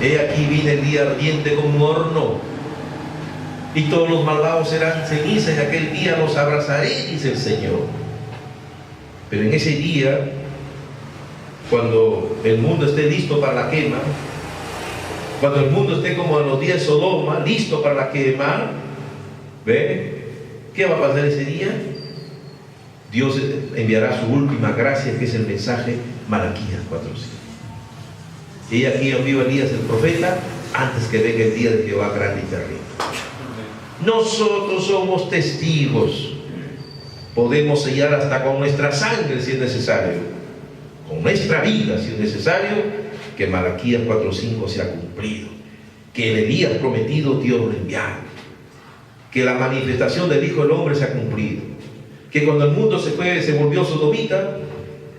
He aquí viene el día ardiente como un horno, y todos los malvados serán cenizas, y aquel día los abrazaré, dice el Señor. Pero en ese día, cuando el mundo esté listo para la quema, cuando el mundo esté como en los días de Sodoma, listo para la quema, ¿ve? ¿Qué va a pasar ese día? Dios enviará su última gracia, que es el mensaje Malaquías 4:5. Y aquí envió Elías el profeta antes que venga el día de Jehová grande y terrible. Nosotros somos testigos. Podemos sellar hasta con nuestra sangre si es necesario, con nuestra vida si es necesario, que Malaquías 4:5 se ha cumplido, que el Elías prometido Dios lo envió, que la manifestación del Hijo del Hombre se ha cumplido, que cuando el mundo se volvió sodomita,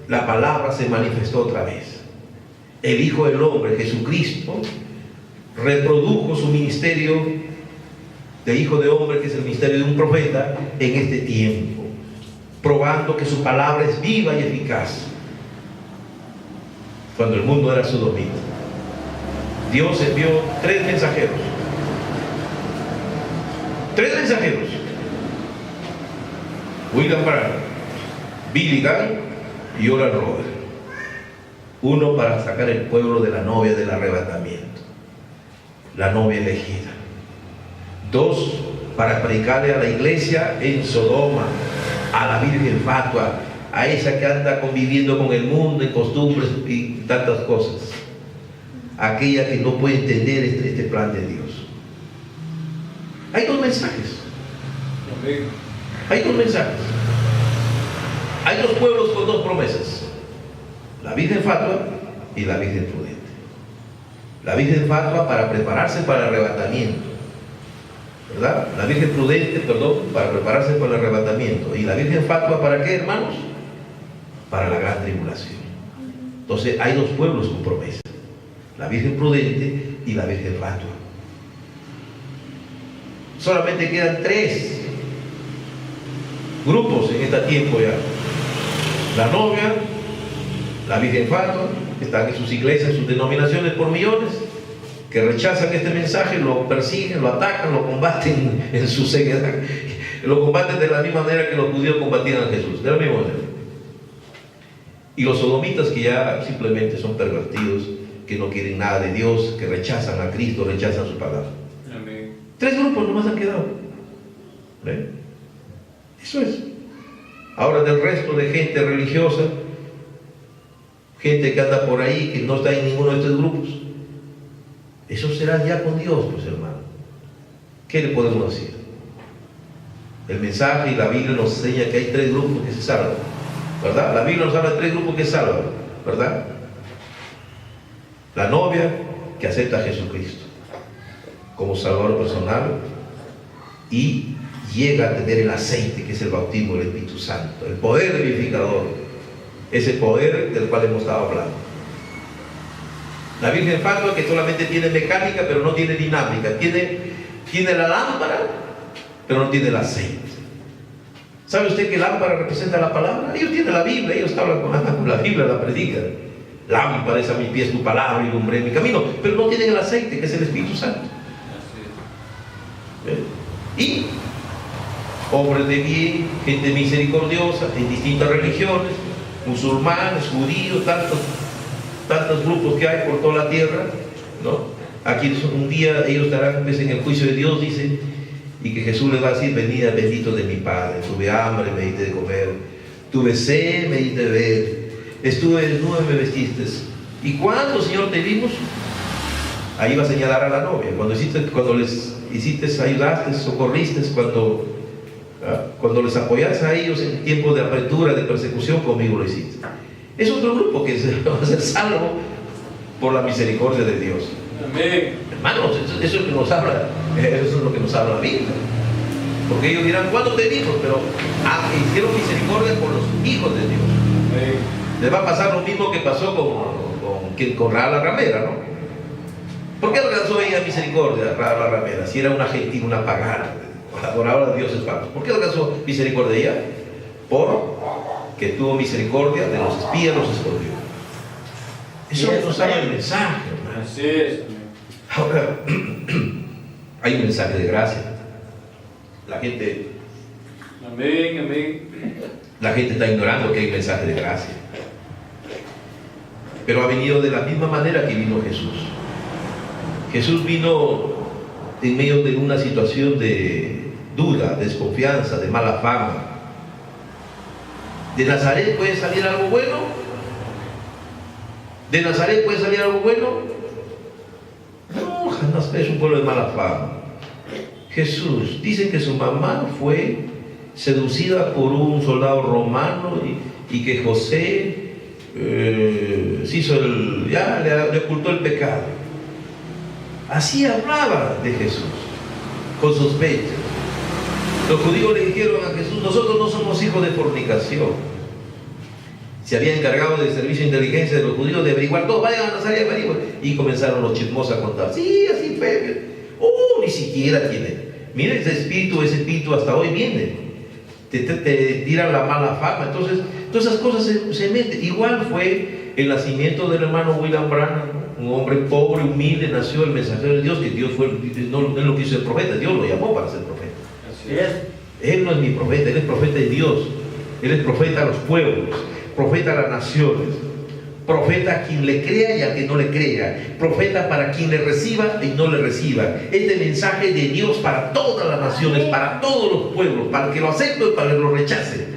la palabra se manifestó otra vez. El Hijo del Hombre, Jesucristo, reprodujo su ministerio de Hijo de Hombre, que es el ministerio de un profeta, en este tiempo, probando que su palabra es viva y eficaz. Cuando el mundo era sodomita, Dios envió 3 mensajeros. 3 mensajeros. William Branham, Billy Graham y Oral Roberts. Uno para sacar el pueblo de la novia del arrebatamiento, la novia elegida. 2 para predicarle a la iglesia en Sodoma, a la Virgen fatua, a esa que anda conviviendo con el mundo en costumbres y tantas cosas, aquella que no puede entender este plan de Dios. Hay 2 mensajes. Hay 2 mensajes. Hay 2 pueblos con 2 promesas: la Virgen fatua y la Virgen prudente. La Virgen fatua para prepararse para el arrebatamiento, ¿verdad? La Virgen prudente, para prepararse para el arrebatamiento. ¿Y la Virgen fatua para qué, hermanos? Para la gran tribulación. Entonces hay 2 pueblos con promesa: la Virgen prudente y la Virgen fatua. Solamente quedan 3 grupos en este tiempo ya: la novia, la Virgen fatua, que están en sus iglesias, en sus denominaciones por millones, que rechazan este mensaje, lo persiguen, lo atacan, lo combaten en su ceguedad, lo combaten de la misma manera que los judíos combatían a Jesús, de la misma manera. Y los sodomitas, que ya simplemente son pervertidos, que no quieren nada de Dios, que rechazan a Cristo, rechazan su palabra. Amén. 3 grupos nomás han quedado. ¿Ven? Eso es. Ahora, del resto de gente religiosa, gente que anda por ahí, que no está en ninguno de estos grupos, eso será ya con Dios, pues, hermano. ¿Qué le podemos decir? El mensaje y la Biblia nos enseña que hay 3 grupos que se salvan, ¿verdad? La Biblia nos habla de 3 grupos que salvan, ¿verdad? La novia que acepta a Jesucristo. como Salvador personal y llega a tener el aceite, que es el bautismo del Espíritu Santo, el poder vivificador, ese poder del cual hemos estado hablando. La Virgen Fátima, que solamente tiene mecánica pero no tiene dinámica, tiene la lámpara pero no tiene el aceite. ¿Sabe usted que lámpara representa la palabra? Ellos tienen la Biblia, ellos hablan con la Biblia, la predican. Lámpara es a mis pies tu palabra y lumbre en mi camino, pero no tienen el aceite, que es el Espíritu Santo. Y hombres de bien, gente misericordiosa, en distintas religiones, musulmanes, judíos, tantos grupos que hay por toda la tierra, ¿no? Aquí un día ellos estarán en el juicio de Dios, dice, y que Jesús les va a decir: venid bendito de mi Padre, tuve hambre, me diste de comer, tuve sed, me diste de beber, estuve desnudo y me vestiste. ¿Y cuándo, Señor, te vimos? Ahí va a señalar a la novia, cuando les hiciste, ayudaste, socorriste, cuando les apoyaste a ellos en tiempos de apertura, de persecución, conmigo lo hiciste. Es otro grupo que va a ser salvo por la misericordia de Dios. Amén. Hermanos, eso es lo que nos habla, la Biblia. Porque ellos dirán: ¿cuándo te vimos? Pero hicieron misericordia por los hijos de Dios. Amén. Les va a pasar lo mismo que pasó con Rahab la ramera, ¿no? ¿Por qué alcanzó ella misericordia, Rahab la ramera? Si era una gentil, una pagana, adoradora de dioses falsos. ¿Por qué alcanzó misericordia de ella? Porque tuvo misericordia de los espías, los escondió. Eso nos habla el mensaje, hermano. Así es. Ahora, hay un mensaje de gracia. La gente está ignorando que hay un mensaje de gracia. Pero ha venido de la misma manera que vino Jesús. Jesús vino en medio de una situación de duda, desconfianza, de mala fama. ¿De Nazaret puede salir algo bueno? ¿De Nazaret puede salir algo bueno? No, jamás. Es un pueblo de mala fama. Jesús, dicen que su mamá fue seducida por un soldado romano y que José se hizo le ocultó el pecado. Así hablaba de Jesús, con sospecha. Los judíos le dijeron a Jesús: nosotros no somos hijos de fornicación. Se había encargado del servicio de inteligencia de los judíos de averiguar todo. Vayan a Nazaret, averiguar. Y comenzaron los chismosos a contar: sí, así fue. Ni siquiera tiene. Mira, ese espíritu hasta hoy viene. Te tiran la mala fama. Entonces, todas esas cosas se meten. Igual fue el nacimiento del hermano William Branham, ¿no? Un hombre pobre, humilde, nació el mensajero de Dios, que Dios no lo quiso ser profeta, Dios lo llamó para ser profeta. Así es. Él no es mi profeta, él es profeta de Dios. Él es profeta a los pueblos, profeta a las naciones, profeta a quien le crea y a quien no le crea, profeta para quien le reciba y no le reciba. Este mensaje de Dios para todas las naciones, para todos los pueblos, para el que lo acepte y para el que lo rechace.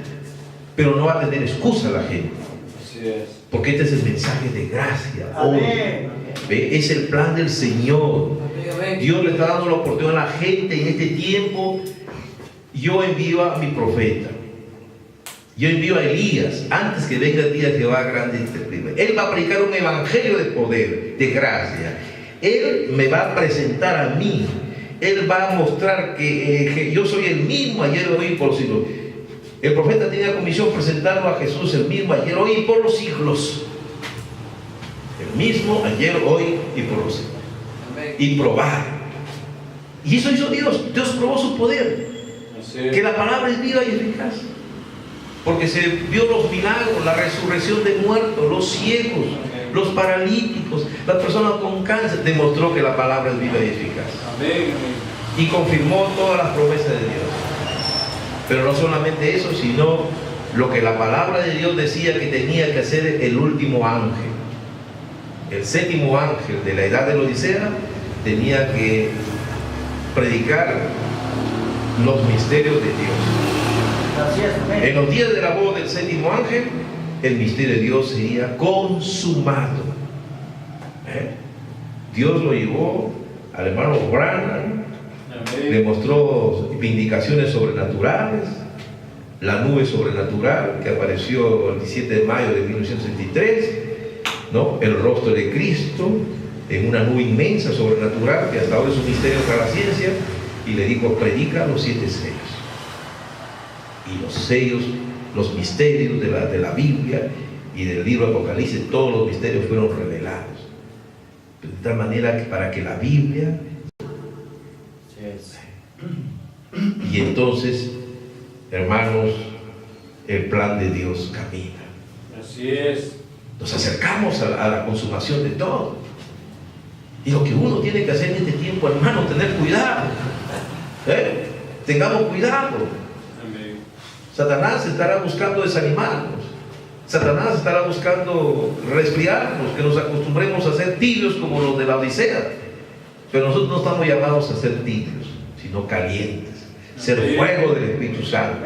Pero no va a tener excusa la gente. Así es. Porque este es el mensaje de gracia. Amén. ¿Ve? Es el plan del Señor. Amén. Dios le está dando la oportunidad a la gente en este tiempo. Yo envío a mi profeta. Yo envío a Elías antes que venga el día de Jehová grande y terrible. Él va a predicar un evangelio de poder, de gracia. Él me va a presentar a mí. Él va a mostrar que yo soy el mismo ayer, hoy y por los siglos. El profeta tenía comisión presentarlo a Jesús, el mismo ayer, hoy y por los siglos. El mismo ayer, hoy y por los siglos. Amén. Y probar. Y eso hizo Dios. Dios probó su poder. Así es. Que la palabra es viva y eficaz. Porque se vio los milagros, la resurrección de muertos, los ciegos, los paralíticos, las personas con cáncer. Demostró que la palabra es viva y eficaz. Amén. Y confirmó todas las promesas de Dios. Pero no solamente eso, sino lo que la palabra de Dios decía que tenía que hacer el último ángel. El séptimo ángel de la edad de la Odisea tenía que predicar los misterios de Dios. Así es, amén. En los días de la voz del séptimo ángel, el misterio de Dios sería consumado. Dios lo llevó al hermano Branham, le mostró vindicaciones sobrenaturales, la nube sobrenatural que apareció el 17 de mayo de 1963, ¿no? El rostro de Cristo, en una nube inmensa, sobrenatural, que hasta ahora es un misterio para la ciencia, y le dijo, predica los 7 sellos. Y los sellos, los misterios de la Biblia y del libro Apocalipsis, todos los misterios fueron revelados. De tal manera que para que la Biblia... Y entonces, hermanos, el plan de Dios camina. Así es. Nos acercamos a la consumación de todo. Y lo que uno tiene que hacer en este tiempo, hermano, tener cuidado. Tengamos cuidado. Amén. Satanás estará buscando desanimarnos. Satanás estará buscando resfriarnos, que nos acostumbremos a ser tibios como los de la Odisea. Pero nosotros no estamos llamados a ser tibios, sino calientes. Ser fuego del Espíritu Santo.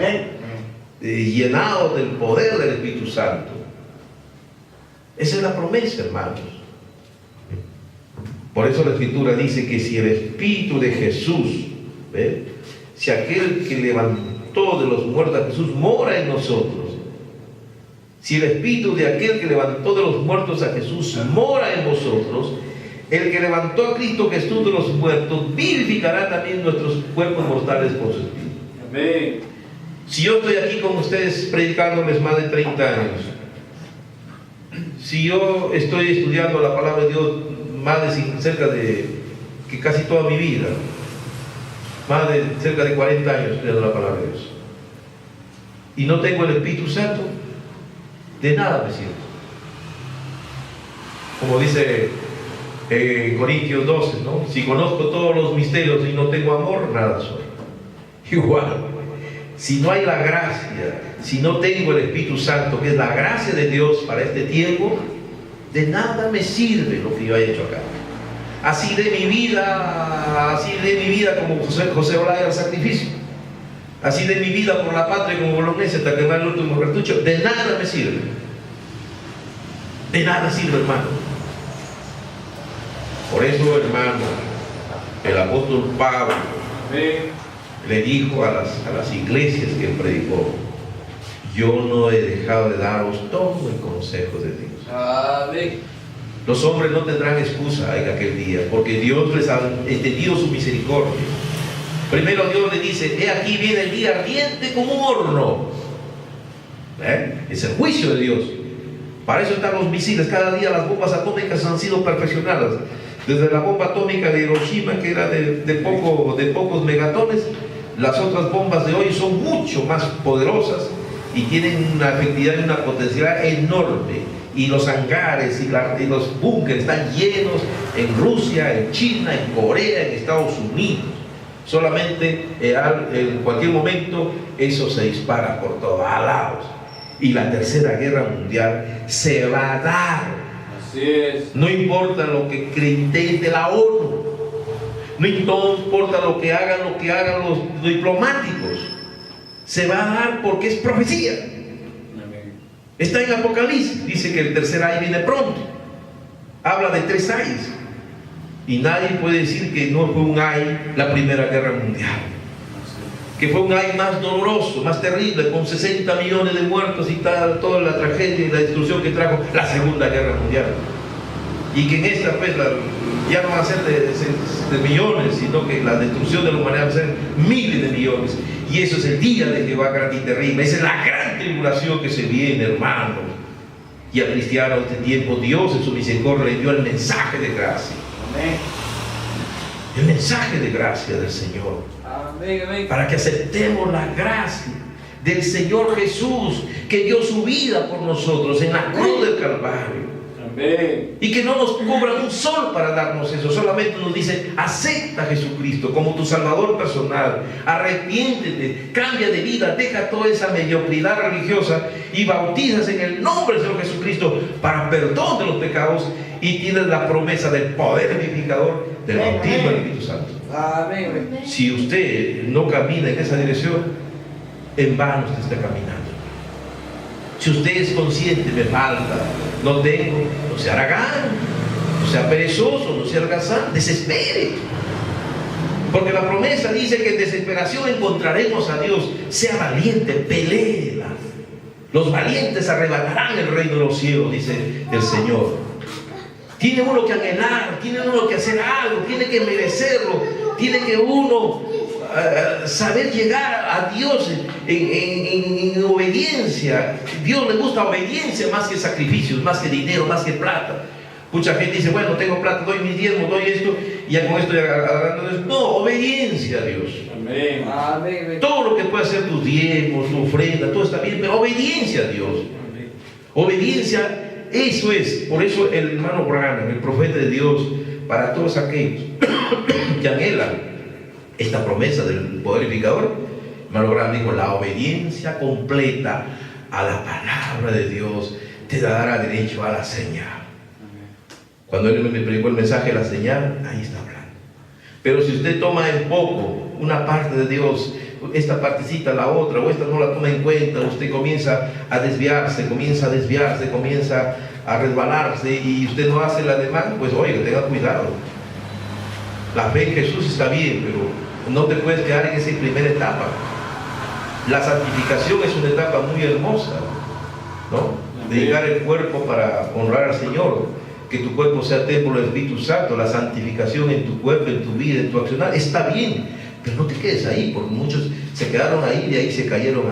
Llenados del poder del Espíritu Santo. Esa es la promesa, hermanos. Por eso la Escritura dice que si el Espíritu de Jesús, si aquel que levantó de los muertos a Jesús mora en nosotros, si el Espíritu de aquel que levantó de los muertos a Jesús mora en vosotros, el que levantó a Cristo Jesús de los muertos vivificará también nuestros cuerpos mortales por su Espíritu. Amén. Si yo estoy aquí con ustedes predicándoles más de 30 años, si yo estoy estudiando la palabra de Dios cerca de que casi toda mi vida, cerca de 40 años estudiando la palabra de Dios, y no tengo el Espíritu Santo, de nada me sirve. Como dice Corintios 12, ¿no? Si conozco todos los misterios y no tengo amor, nada soy. Igual, si no hay la gracia, si no tengo el Espíritu Santo, que es la gracia de Dios para este tiempo, de nada me sirve lo que yo haya hecho acá. Así de mi vida como José Olaya al sacrificio, así de mi vida por la patria como bolognese hasta quemar el último cartucho, de nada me sirve. De nada sirve, hermano. Por eso, hermano, el apóstol Pablo le dijo a las iglesias que él predicó: yo no he dejado de daros todo el consejo de Dios. Amén. Los hombres no tendrán excusa en aquel día, porque Dios les ha extendido su misericordia. Primero Dios le dice: he aquí viene el día ardiente como un horno. Es el juicio de Dios. Para eso están los misiles. Cada día las bombas atómicas han sido perfeccionadas. Desde la bomba atómica de Hiroshima, que era de pocos megatones, las otras bombas de hoy son mucho más poderosas y tienen una efectividad y una potencialidad enorme. Y los hangares y los búnkeres están llenos en Rusia, en China, en Corea, en Estados Unidos. Solamente en cualquier momento eso se dispara por todos lados. Y la tercera guerra mundial se va a dar. Así es. No importa lo que intente la ONU, no importa lo que hagan los diplomáticos, se va a dar porque es profecía. Está en Apocalipsis, dice que el tercer ay viene pronto. Habla de 3 ayes. Y nadie puede decir que no fue un ay la Primera Guerra Mundial. Que fue un ay más doloroso, más terrible, con 60 millones de muertos y tal, toda la tragedia y la destrucción que trajo la Segunda Guerra Mundial. Y que en esta pues ya no va a ser de millones, sino que la destrucción de la humanidad va a ser miles de millones. Y eso es el día de Jehová grande y terrible. Esa es la gran tribulación que se viene, hermanos. Y al cristiano de este tiempo, Dios en su misericordia le dio el mensaje de gracia. Amén. El mensaje de gracia del Señor. Amén, amén. Para que aceptemos la gracia del Señor Jesús, que dio su vida por nosotros en la cruz del Calvario. Amén. Y que no nos cobran un sol para darnos eso, solamente nos dice: acepta a Jesucristo como tu Salvador personal, arrepiéntete, cambia de vida, deja toda esa mediocridad religiosa y bautizas en el nombre del Señor Jesucristo para perdón de los pecados, y tienes la promesa del poder vivificador del bautismo del Espíritu Santo. Amén. Si usted no camina en esa dirección, en vano usted está caminando. Si usted es consciente, me falta, no tengo, no sea haragán, no sea perezoso, no sea holgazán, desespere. Porque la promesa dice que en desesperación encontraremos a Dios. Sea valiente, peléela. Los valientes arrebatarán el reino de los cielos, dice el Señor. Tiene uno que anhelar, tiene uno que hacer algo, tiene que merecerlo, tiene que uno saber llegar a Dios en obediencia. Dios le gusta obediencia más que sacrificios, más que dinero, más que plata. Mucha gente dice, bueno, tengo plata, doy mis diezmos, doy esto, y ya con esto ya agarrando eso. No, obediencia a Dios. Amén. Amén. Todo lo que puede hacer tus diezmos, tu ofrenda, todo está bien, pero obediencia a Dios. Obediencia, eso es. Por eso el hermano Branham, el profeta de Dios, para todos aquellos que anhelan esta promesa del poder edificador, hermano Branham dijo, la obediencia completa a la palabra de Dios te dará derecho a la señal. Cuando él me predicó el mensaje de la señal, ahí está hablando. Pero si usted toma en poco una parte de Dios, esta partecita, la otra, o esta no la toma en cuenta, usted comienza a desviarse, comienza a resbalarse, y usted no hace la demás, pues oiga, tenga cuidado. La fe en Jesús está bien, pero no te puedes quedar en esa primera etapa. La santificación es una etapa muy hermosa, ¿no? Dedicar el cuerpo para honrar al Señor, que tu cuerpo sea templo del Espíritu Santo, la santificación en tu cuerpo, en tu vida, en tu accionar, está bien, pero no te quedes ahí, porque muchos se quedaron ahí y de ahí se cayeron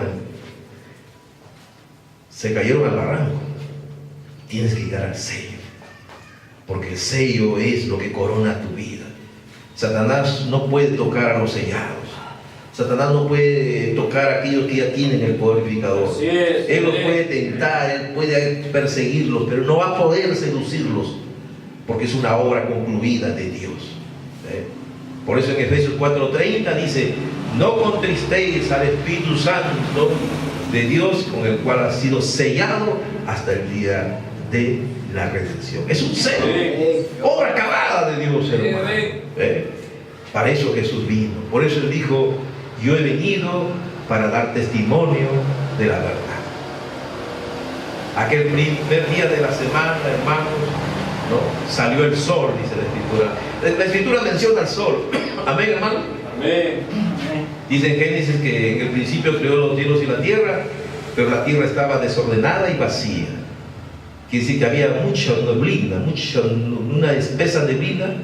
al barranco. Tienes que llegar al sello, porque el sello es lo que corona tu vida. Satanás no puede tocar a los sellados. Satanás no puede tocar a aquellos que ya tienen el poder edificador. Él los puede tentar, él puede perseguirlos, pero no va a poder seducirlos, porque es una obra concluida de Dios. Por eso en Efesios 4:30 dice, no contristéis al Espíritu Santo de Dios, con el cual ha sido sellado hasta el día de la redención. Es un sello, obra acabada de Dios, hermano. Para eso Jesús vino. Por eso él dijo, yo he venido para dar testimonio de la verdad. Aquel primer día de la semana, hermanos, ¿no? Salió el sol, dice la Escritura. La Escritura menciona el sol. Amén, hermano. Amén. Dice en Génesis que en el principio creó los cielos y la tierra, pero la tierra estaba desordenada y vacía. Quiere decir que había mucha neblina, una espesa neblina.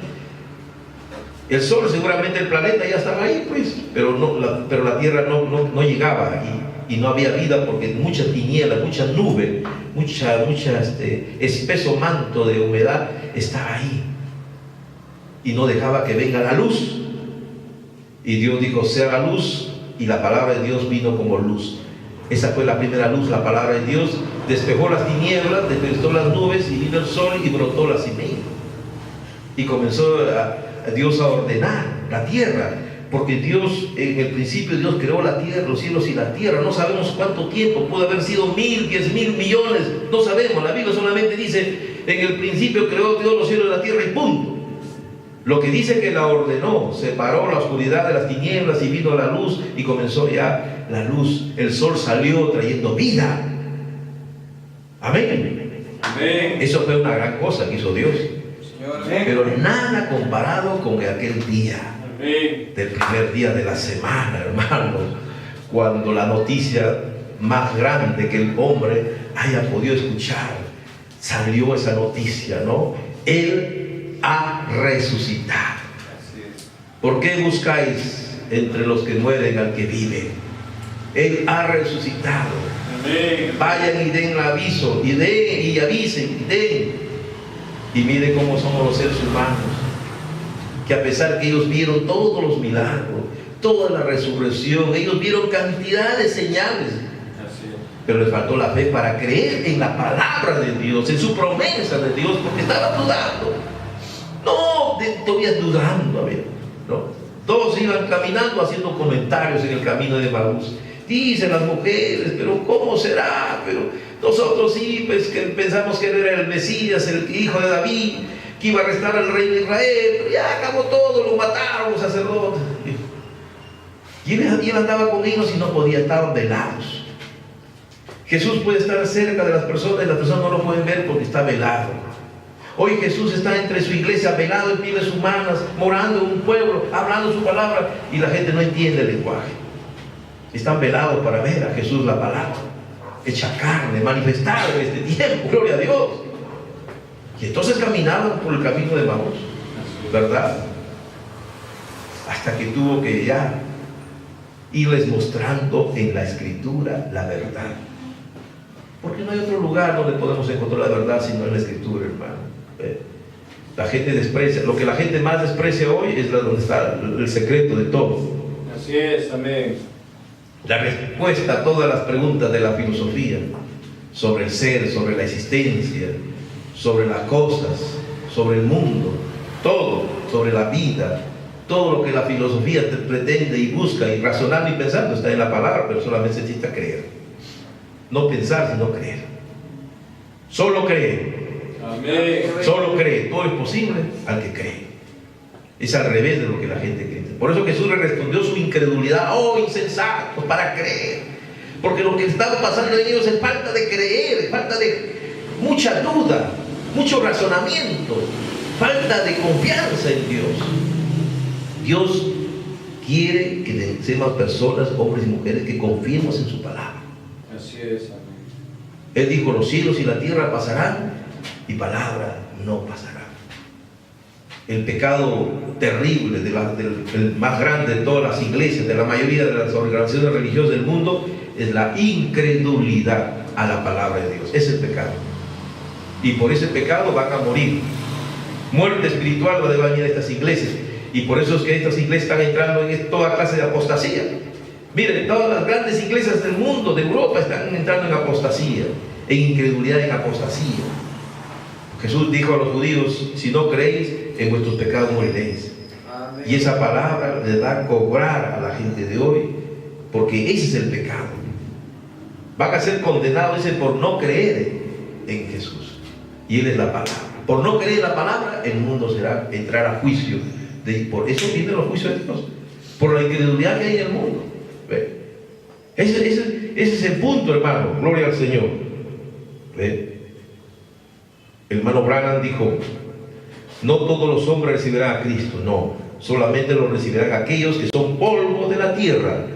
El sol, seguramente el planeta ya estaba ahí, pues, pero la tierra no llegaba y no había vida, porque mucha tiniebla, mucha nube, mucha espeso manto de humedad estaba ahí y no dejaba que venga la luz. Y Dios dijo, sea la luz, y la palabra de Dios vino como luz. Esa fue la primera luz, la palabra de Dios despejó las tinieblas, despejó las nubes, y vino el sol y brotó la semilla. Y comenzó Dios a ordenar la tierra, porque Dios, en el principio Dios creó la tierra, los cielos y la tierra. No sabemos cuánto tiempo, puede haber sido 1000, 10,000 millones, no sabemos. La Biblia solamente dice, en el principio creó Dios los cielos y la tierra y punto. Lo que dice que la ordenó, separó la oscuridad de las tinieblas y vino la luz, y comenzó ya la luz. El sol salió trayendo vida. Amén. Amén. Eso fue una gran cosa que hizo Dios. Pero nada comparado con aquel día, del primer día de la semana, hermanos, cuando la noticia más grande que el hombre haya podido escuchar, salió esa noticia, ¿no? Él ha resucitado. ¿Por qué buscáis entre los que mueren al que vive? Él ha resucitado. Vayan y den el aviso, y den y avisen, y den. Y mire cómo somos los seres humanos, que a pesar que ellos vieron todos los milagros, toda la resurrección, ellos vieron cantidad de señales, pero les faltó la fe para creer en la palabra de Dios, en su promesa de Dios, porque estaban dudando. No, todavía dudando, a ver, ¿no? Todos iban caminando haciendo comentarios en el camino de Emaús. Dicen las mujeres, pero ¿cómo será? Pero nosotros sí, pues que pensamos que él era el Mesías, el hijo de David, que iba a arrestar al rey de Israel, pero ya acabó todo, lo mataron los sacerdotes. Y él andaba con ellos y no podía, estaban velados. Jesús puede estar cerca de las personas y las personas no lo pueden ver porque está velado. Hoy Jesús está entre su iglesia, velado en pieles humanas, morando en un pueblo, hablando su palabra, y la gente no entiende el lenguaje. Están velados para ver a Jesús la palabra hecha carne, manifestada en este tiempo, gloria a Dios. Y entonces caminaban por el camino de Maús, ¿verdad? Hasta que tuvo que ya irles mostrando en la Escritura la verdad. Porque no hay otro lugar donde podemos encontrar la verdad sino en la Escritura, hermano. La gente desprecia, lo que la gente más desprecia hoy es donde está el secreto de todo. Así es, amén. La respuesta a todas las preguntas de la filosofía sobre el ser, sobre la existencia, sobre las cosas, sobre el mundo, todo, sobre la vida, todo lo que la filosofía te pretende y busca, y razonando y pensando está en la palabra, pero solamente se necesita creer. No pensar, sino creer. Solo creer. Amén. Solo cree. Todo es posible al que cree. Es al revés de lo que la gente cree. Por eso Jesús le respondió su incredulidad. Oh, insensatos, para creer. Porque lo que estaba pasando en ellos es falta de creer, es falta de mucha duda, mucho razonamiento, falta de confianza en Dios. Dios quiere que seamos personas, hombres y mujeres, que confiemos en su palabra. Así es, amén. Él dijo, los cielos y la tierra pasarán, y palabra no pasará. El pecado terrible del más grande de todas las iglesias, de la mayoría de las organizaciones religiosas del mundo, es la incredulidad a la palabra de Dios. Es el pecado. Y por ese pecado van a morir. Muerte espiritual va a venir a estas iglesias. Y por eso es que estas iglesias están entrando en toda clase de apostasía. Miren, todas las grandes iglesias del mundo, de Europa, están entrando en apostasía, en incredulidad, en apostasía. Jesús dijo a los judíos, si no creéis, en vuestros pecados moriréis. Amén. Y esa palabra le da a cobrar a la gente de hoy, porque ese es el pecado. Van a ser condenados, dice, por no creer en Jesús. Y Él es la palabra. Por no creer en la palabra, el mundo entrará a juicio. Por eso vienen los juicios de Dios. Por la incredulidad que hay en el mundo. Ese es el punto, hermano. Gloria al Señor. El hermano Branham dijo, no todos los hombres recibirán a Cristo. No, solamente lo recibirán aquellos que son polvo de la tierra,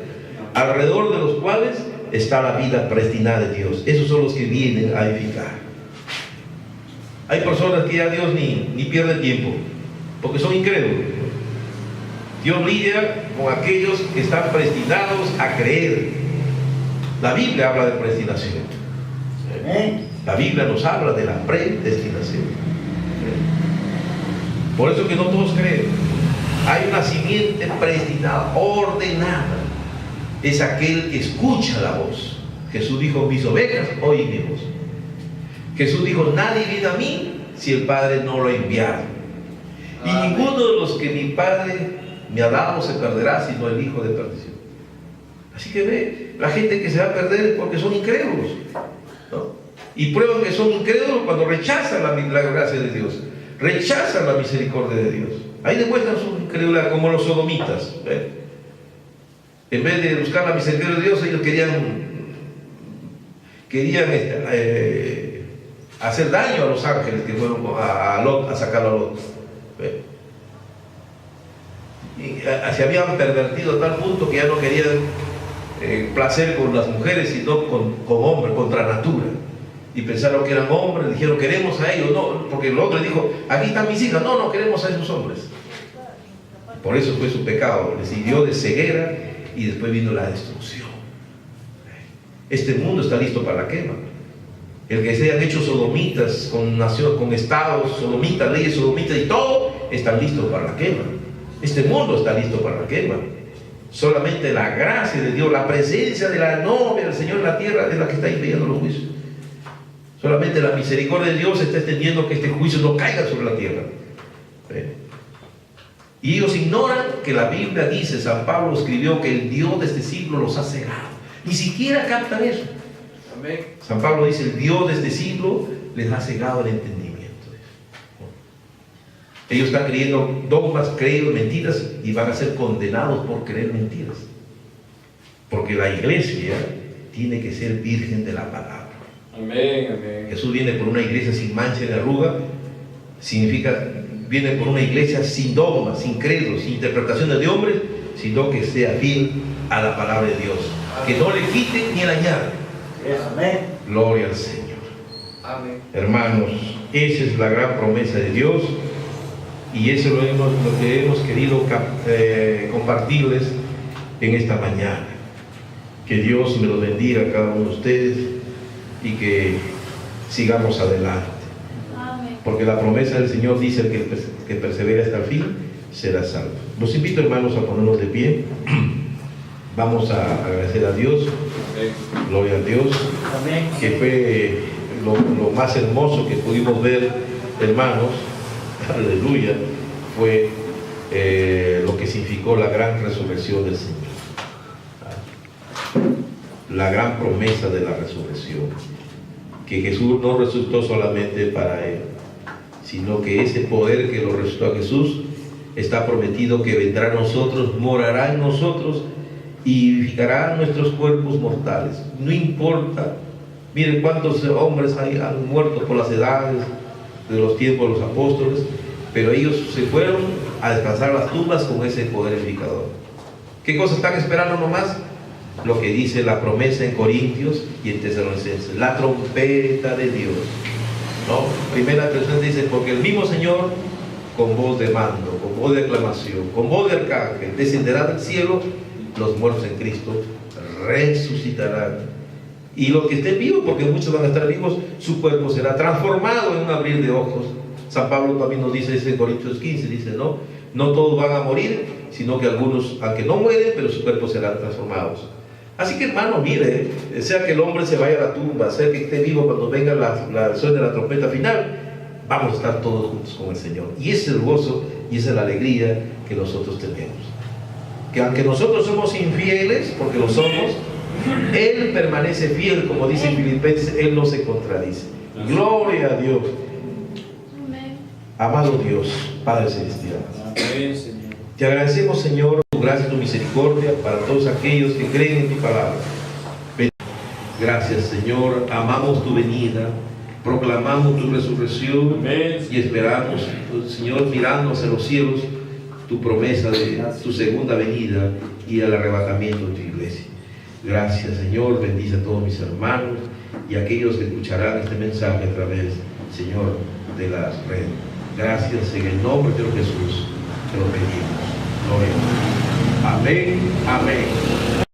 alrededor de los cuales está la vida predestinada de Dios. Esos son los que vienen a edificar. Hay personas que ya Dios ni pierde tiempo, porque son incrédulos. Dios lidia con aquellos que están predestinados a creer. La Biblia habla de predestinación. La Biblia nos habla de la predestinación. Por eso que no todos creen. Hay una simiente predestinada, ordenada. Es aquel que escucha la voz. Jesús dijo, mis ovejas oyen mi voz. Jesús dijo, nadie viene a mí si el Padre no lo ha enviado. Y Amén. ninguno de los que mi Padre me ha dado se perderá, sino el Hijo de perdición. Así que ve, la gente que se va a perder es porque son incrédulos, ¿no? Y prueban que son incrédulos cuando rechazan la gracia de Dios, rechazan la misericordia de Dios. Ahí demuestran su incredulidad, como los sodomitas, ¿ve? En vez de buscar la misericordia de Dios, ellos querían hacer daño a los ángeles que fueron a Lot, a sacarlo a Lot. ¿Ve? Y se habían pervertido a tal punto que ya no querían placer con las mujeres, sino con hombres, contra natura. Y pensaron que eran hombres, dijeron, queremos a ellos. No, porque el otro dijo, aquí están mis hijas. No, no queremos a esos hombres. Por eso fue su pecado. Les hirió de ceguera y después vino la destrucción. Este mundo está listo para la quema. El que se hayan hecho sodomitas con estados sodomitas, leyes sodomitas y todo, están listos para la quema. Este mundo está listo para la quema. Solamente la gracia de Dios, la presencia de la novia del Señor en la tierra es la que está impidiendo los juicios. Solamente la misericordia de Dios está extendiendo que este juicio no caiga sobre la tierra. Y ellos ignoran que la Biblia dice, San Pablo escribió que el Dios de este siglo los ha cegado. Ni siquiera captan eso. Amén. San Pablo dice, el Dios de este siglo les ha cegado el entendimiento. Ellos están creyendo dogmas, creyendo mentiras y van a ser condenados por creer mentiras. Porque la iglesia tiene que ser virgen de la palabra. Amén, amén. Jesús viene por una iglesia sin mancha ni arruga, viene por una iglesia sin dogmas, sin credos, sin interpretaciones de hombres, sino que sea fiel a la palabra de Dios. Que no le quite ni le añade. Amén. Gloria al Señor. Amén. Hermanos, esa es la gran promesa de Dios y eso es lo que hemos querido compartirles en esta mañana. Que Dios me los bendiga a cada uno de ustedes y que sigamos adelante. Amén. Porque la promesa del Señor dice que persevera hasta el fin será salvo. Los invito, hermanos, a ponernos de pie. Vamos a agradecer a Dios. Amén. Gloria a Dios. Amén. Que fue lo más hermoso que pudimos ver, hermanos. Aleluya. Fue lo que significó la gran resurrección del Señor. La gran promesa de la resurrección. Que Jesús no resucitó solamente para Él, sino que ese poder que lo resucitó a Jesús está prometido que vendrá a nosotros, morará en nosotros y vivificará nuestros cuerpos mortales. No importa, miren cuántos hombres han muerto por las edades de los tiempos de los apóstoles, pero ellos se fueron a descansar las tumbas con ese poder vivificador. ¿Qué cosas están esperando nomás? Lo que dice la promesa en Corintios y en Tesalonicenses, la trompeta de Dios, ¿no? Primera Tesalonicenses dice, porque el mismo Señor con voz de mando, con voz de aclamación, con voz de arcángel, descenderá del cielo, los muertos en Cristo resucitarán. Y los que estén vivos, porque muchos van a estar vivos, su cuerpo será transformado en un abrir de ojos. San Pablo también nos dice eso en Corintios 15, dice, no todos van a morir, sino que algunos, aunque no mueren, pero sus cuerpos serán transformados. Así que, hermano, mire, sea que el hombre se vaya a la tumba, sea que esté vivo cuando venga la suena de la trompeta final, vamos a estar todos juntos con el Señor. Y ese es el gozo y esa es la alegría que nosotros tenemos. Que aunque nosotros somos infieles, porque lo somos, Él permanece fiel, como dice en Filipenses, Él no se contradice. Gloria a Dios. Amén. Amado Dios, Padre Celestial. Amén, Señor. Te agradecemos, Señor, tu gracia y tu misericordia para todos aquellos que creen en tu palabra. Gracias, Señor. Amamos tu venida, proclamamos tu resurrección. Amén. Y esperamos, Señor, mirando hacia los cielos, tu promesa de tu segunda venida y el arrebatamiento de tu iglesia. Gracias, Señor. Bendice a todos mis hermanos y a aquellos que escucharán este mensaje a través, Señor, de las redes. Gracias en el nombre de Jesús. Te lo pedimos. Gloria a Dios. Amén. Amén.